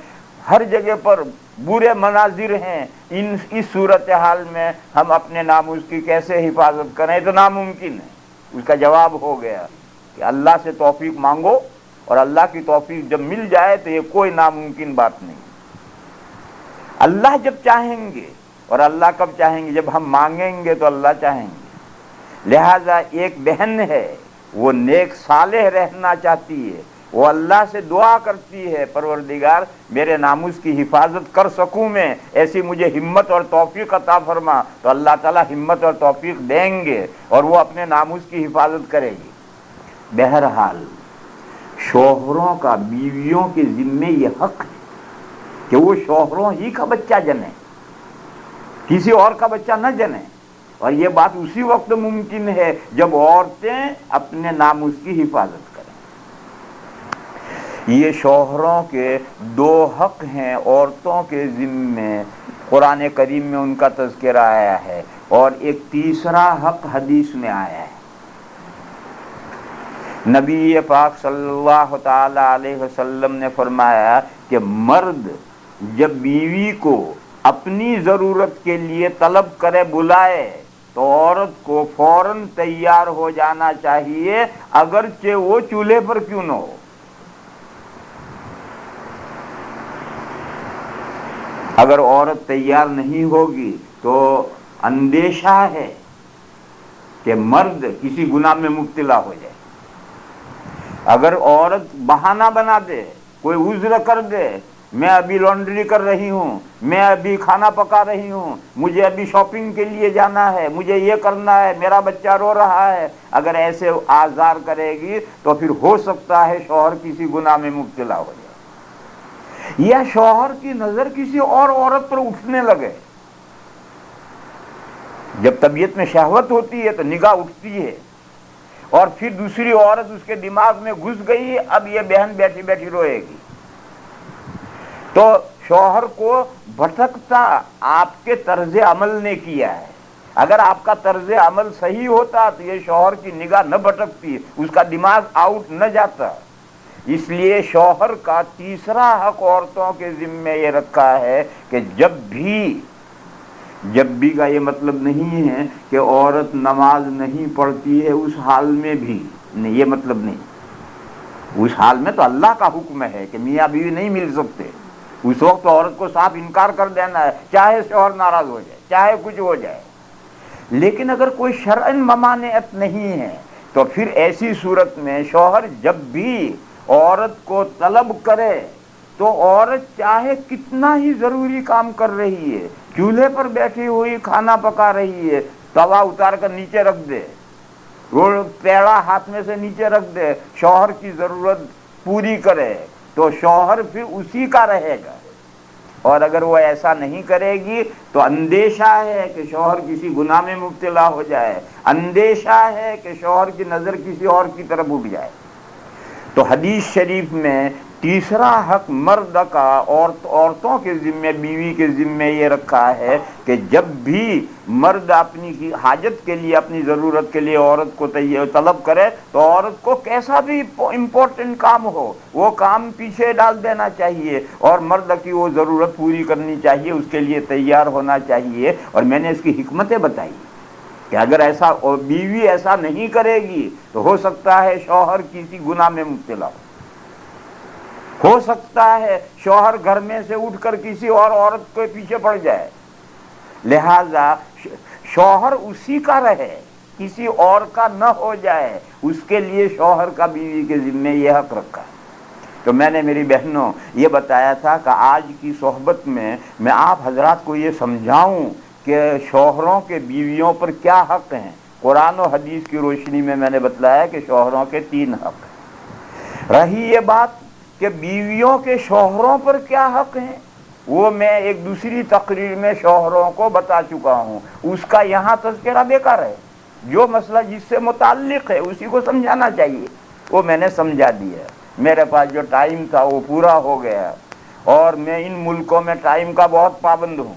ہر جگہ پر برے مناظر ہیں، اس صورتحال میں ہم اپنے ناموس کی کیسے حفاظت کریں؟ تو ناممکن ہے۔ اس کا جواب ہو گیا کہ اللہ سے توفیق مانگو، اور اللہ کی توفیق جب مل جائے تو یہ کوئی ناممکن بات نہیں۔ اللہ جب چاہیں گے، اور اللہ کب چاہیں گے؟ جب ہم مانگیں گے تو اللہ چاہیں گے۔ لہذا ایک بہن ہے وہ نیک صالح رہنا چاہتی ہے، وہ اللہ سے دعا کرتی ہے پروردگار میرے ناموس کی حفاظت کر سکوں میں، ایسی مجھے ہمت اور توفیق عطا فرما، تو اللہ تعالیٰ ہمت اور توفیق دیں گے اور وہ اپنے ناموس کی حفاظت کرے گی۔ بہرحال شوہروں کا بیویوں کے ذمے یہ حق ہے کہ وہ شوہروں ہی کا بچہ جنیں، کسی اور کا بچہ نہ جنیں، اور یہ بات اسی وقت ممکن ہے جب عورتیں اپنے ناموس کی حفاظت کریں۔ یہ شوہروں کے دو حق ہیں عورتوں کے ذمے، قرآن کریم میں ان کا تذکرہ آیا ہے، اور ایک تیسرا حق حدیث میں آیا ہے۔ نبی پاک صلی اللہ تعالی علیہ وسلم نے فرمایا کہ مرد جب بیوی کو اپنی ضرورت کے لیے طلب کرے، بلائے، تو عورت کو فوراً تیار ہو جانا چاہیے، اگرچہ وہ چولہے پر کیوں نہ ہو۔ اگر عورت تیار نہیں ہوگی تو اندیشہ ہے کہ مرد کسی گناہ میں مبتلا ہو جائے۔ اگر عورت بہانہ بنا دے، کوئی عذر کر دے میں ابھی لانڈری کر رہی ہوں، میں ابھی کھانا پکا رہی ہوں، مجھے ابھی شاپنگ کے لیے جانا ہے، مجھے یہ کرنا ہے، میرا بچہ رو رہا ہے، اگر ایسے آزار کرے گی تو پھر ہو سکتا ہے شوہر کسی گناہ میں مبتلا ہو جائے، یا شوہر کی نظر کسی اور عورت پر اٹھنے لگے۔ جب طبیعت میں شہوت ہوتی ہے تو نگاہ اٹھتی ہے، اور پھر دوسری عورت اس کے دماغ میں گھس گئی، اب یہ بہن بیٹھی بیٹھی روئے گی، تو شوہر کو بھٹکتا آپ کے طرز عمل نے کیا ہے۔ اگر آپ کا طرز عمل صحیح ہوتا تو یہ شوہر کی نگاہ نہ بھٹکتی، اس کا دماغ آؤٹ نہ جاتا۔ اس لیے شوہر کا تیسرا حق عورتوں کے ذمے یہ رکھا ہے کہ جب بھی کا یہ مطلب نہیں ہے کہ عورت نماز نہیں پڑھتی ہے اس حال میں بھی نہیں، یہ مطلب نہیں، اس حال میں تو اللہ کا حکم ہے کہ میاں بیوی نہیں مل سکتے، اس وقت تو عورت کو صاف انکار کر دینا ہے، چاہے شوہر ناراض ہو جائے، چاہے کچھ ہو جائے۔ لیکن اگر کوئی شرعاً ممانعت نہیں ہے تو پھر ایسی صورت میں شوہر جب بھی عورت کو طلب کرے تو عورت چاہے کتنا ہی ضروری کام کر رہی ہے، چولہے پر بیٹھی ہوئی کھانا پکا رہی ہے، توا اتار کر نیچے رکھ دے، پیڑا ہاتھ میں سے نیچے رکھ دے، شوہر کی ضرورت پوری کرے تو شوہر پھر اسی کا رہے گا۔ اور اگر وہ ایسا نہیں کرے گی تو اندیشہ ہے کہ شوہر کسی گناہ میں مبتلا ہو جائے، اندیشہ ہے کہ شوہر کی نظر کسی اور کی طرف اٹھ جائے۔ تو حدیث شریف میں تیسرا حق مرد کا عورتوں کے ذمے، بیوی کے ذمے یہ رکھا ہے کہ جب بھی مرد اپنی حاجت کے لیے، اپنی ضرورت کے لیے عورت کو طلب کرے تو عورت کو کیسا بھی امپورٹنٹ کام ہو وہ کام پیچھے ڈال دینا چاہیے، اور مرد کی وہ ضرورت پوری کرنی چاہیے، اس کے لیے تیار ہونا چاہیے۔ اور میں نے اس کی حکمتیں بتائی کہ اگر ایسا بیوی ایسا نہیں کرے گی تو ہو سکتا ہے شوہر کسی گناہ میں مبتلا ہو سکتا ہے شوہر گھر میں سے اٹھ کر کسی اور عورت کے پیچھے پڑ جائے، لہذا شوہر اسی کا رہے، کسی اور کا نہ ہو جائے، اس کے لیے شوہر کا بیوی کے ذمے یہ حق رکھا ہے۔ تو میں نے میری بہنوں یہ بتایا تھا کہ آج کی صحبت میں آپ حضرات کو یہ سمجھاؤں کہ شوہروں کے بیویوں پر کیا حق ہیں۔ قرآن و حدیث کی روشنی میں نے بتلایا کہ شوہروں کے 3 حق ہیں۔ رہی یہ بات کہ بیویوں کے شوہروں پر کیا حق ہیں، وہ میں ایک دوسری تقریر میں شوہروں کو بتا چکا ہوں، اس کا یہاں تذکرہ بیکار ہے۔ جو مسئلہ جس سے متعلق ہے اسی کو سمجھانا چاہیے، وہ میں نے سمجھا دیا۔ میرے پاس جو ٹائم تھا وہ پورا ہو گیا، اور میں ان ملکوں میں ٹائم کا بہت پابند ہوں۔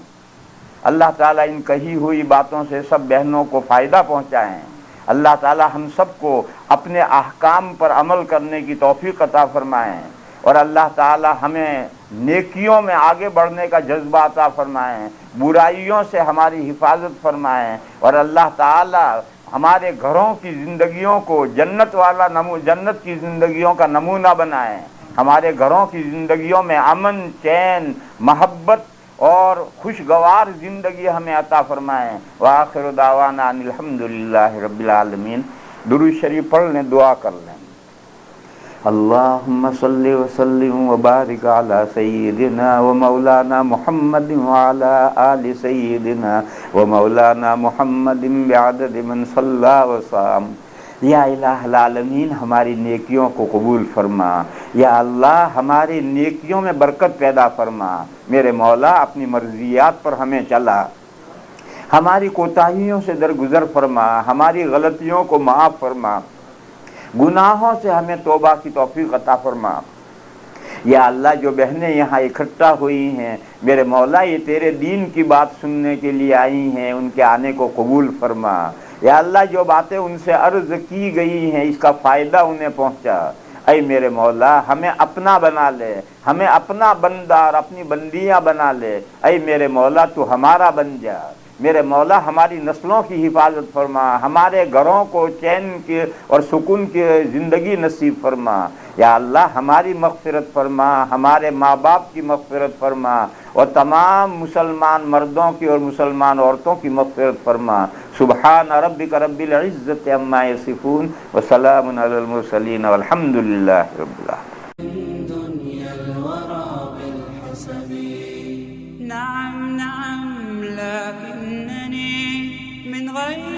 اللہ تعالیٰ ان کہی ہوئی باتوں سے سب بہنوں کو فائدہ پہنچائیں۔ اللہ تعالیٰ ہم سب کو اپنے احکام پر عمل کرنے کی توفیق عطا فرمائیں، اور اللہ تعالیٰ ہمیں نیکیوں میں آگے بڑھنے کا جذبہ عطا فرمائیں، برائیوں سے ہماری حفاظت فرمائیں، اور اللہ تعالیٰ ہمارے گھروں کی زندگیوں کو جنت کی زندگیوں کا نمونہ بنائیں، ہمارے گھروں کی زندگیوں میں امن، چین، محبت اور خوشگوار زندگی ہمیں عطا فرمائیں۔ وآخر دعوانا ان الحمدللہ رب العالمین۔ درود شریف پڑھ لیں، دعا کر لیں۔ اللہم صلی وسلم وبارک علی سیدنا و مولانا محمد وعلی آل سیدنا و مولانا محمد بعدد من صلی وسلم۔ یا الہ العالمین، ہماری نیکیوں کو قبول فرما، یا اللہ ہماری نیکیوں میں برکت پیدا فرما۔ میرے مولا اپنی مرضیات پر ہمیں چلا، ہماری کوتاہیوں سے درگزر فرما، ہماری غلطیوں کو معاف فرما، گناہوں سے ہمیں توبہ کی توفیق عطا فرما۔ یا اللہ جو بہنیں یہاں اکٹھا ہوئی ہیں، میرے مولا یہ تیرے دین کی بات سننے کے لیے آئی ہیں، ان کے آنے کو قبول فرما۔ یا اللہ جو باتیں ان سے عرض کی گئی ہیں اس کا فائدہ انہیں پہنچا۔ اے میرے مولا ہمیں اپنا بنا لے، ہمیں اپنا بندہ اور اپنی بندیاں بنا لے۔ اے میرے مولا تو ہمارا بن جا۔ میرے مولا ہماری نسلوں کی حفاظت فرما، ہمارے گھروں کو چین کی اور سکون کی زندگی نصیب فرما۔ یا اللہ ہماری مغفرت فرما، ہمارے ماں باپ کی مغفرت فرما، اور تمام مسلمان مردوں کی اور مسلمان عورتوں کی مغفرت فرما۔ سبحان ربک رب العزت عما یصفون وسلام علی المرسلین والحمد للہ رب العالمین۔ غير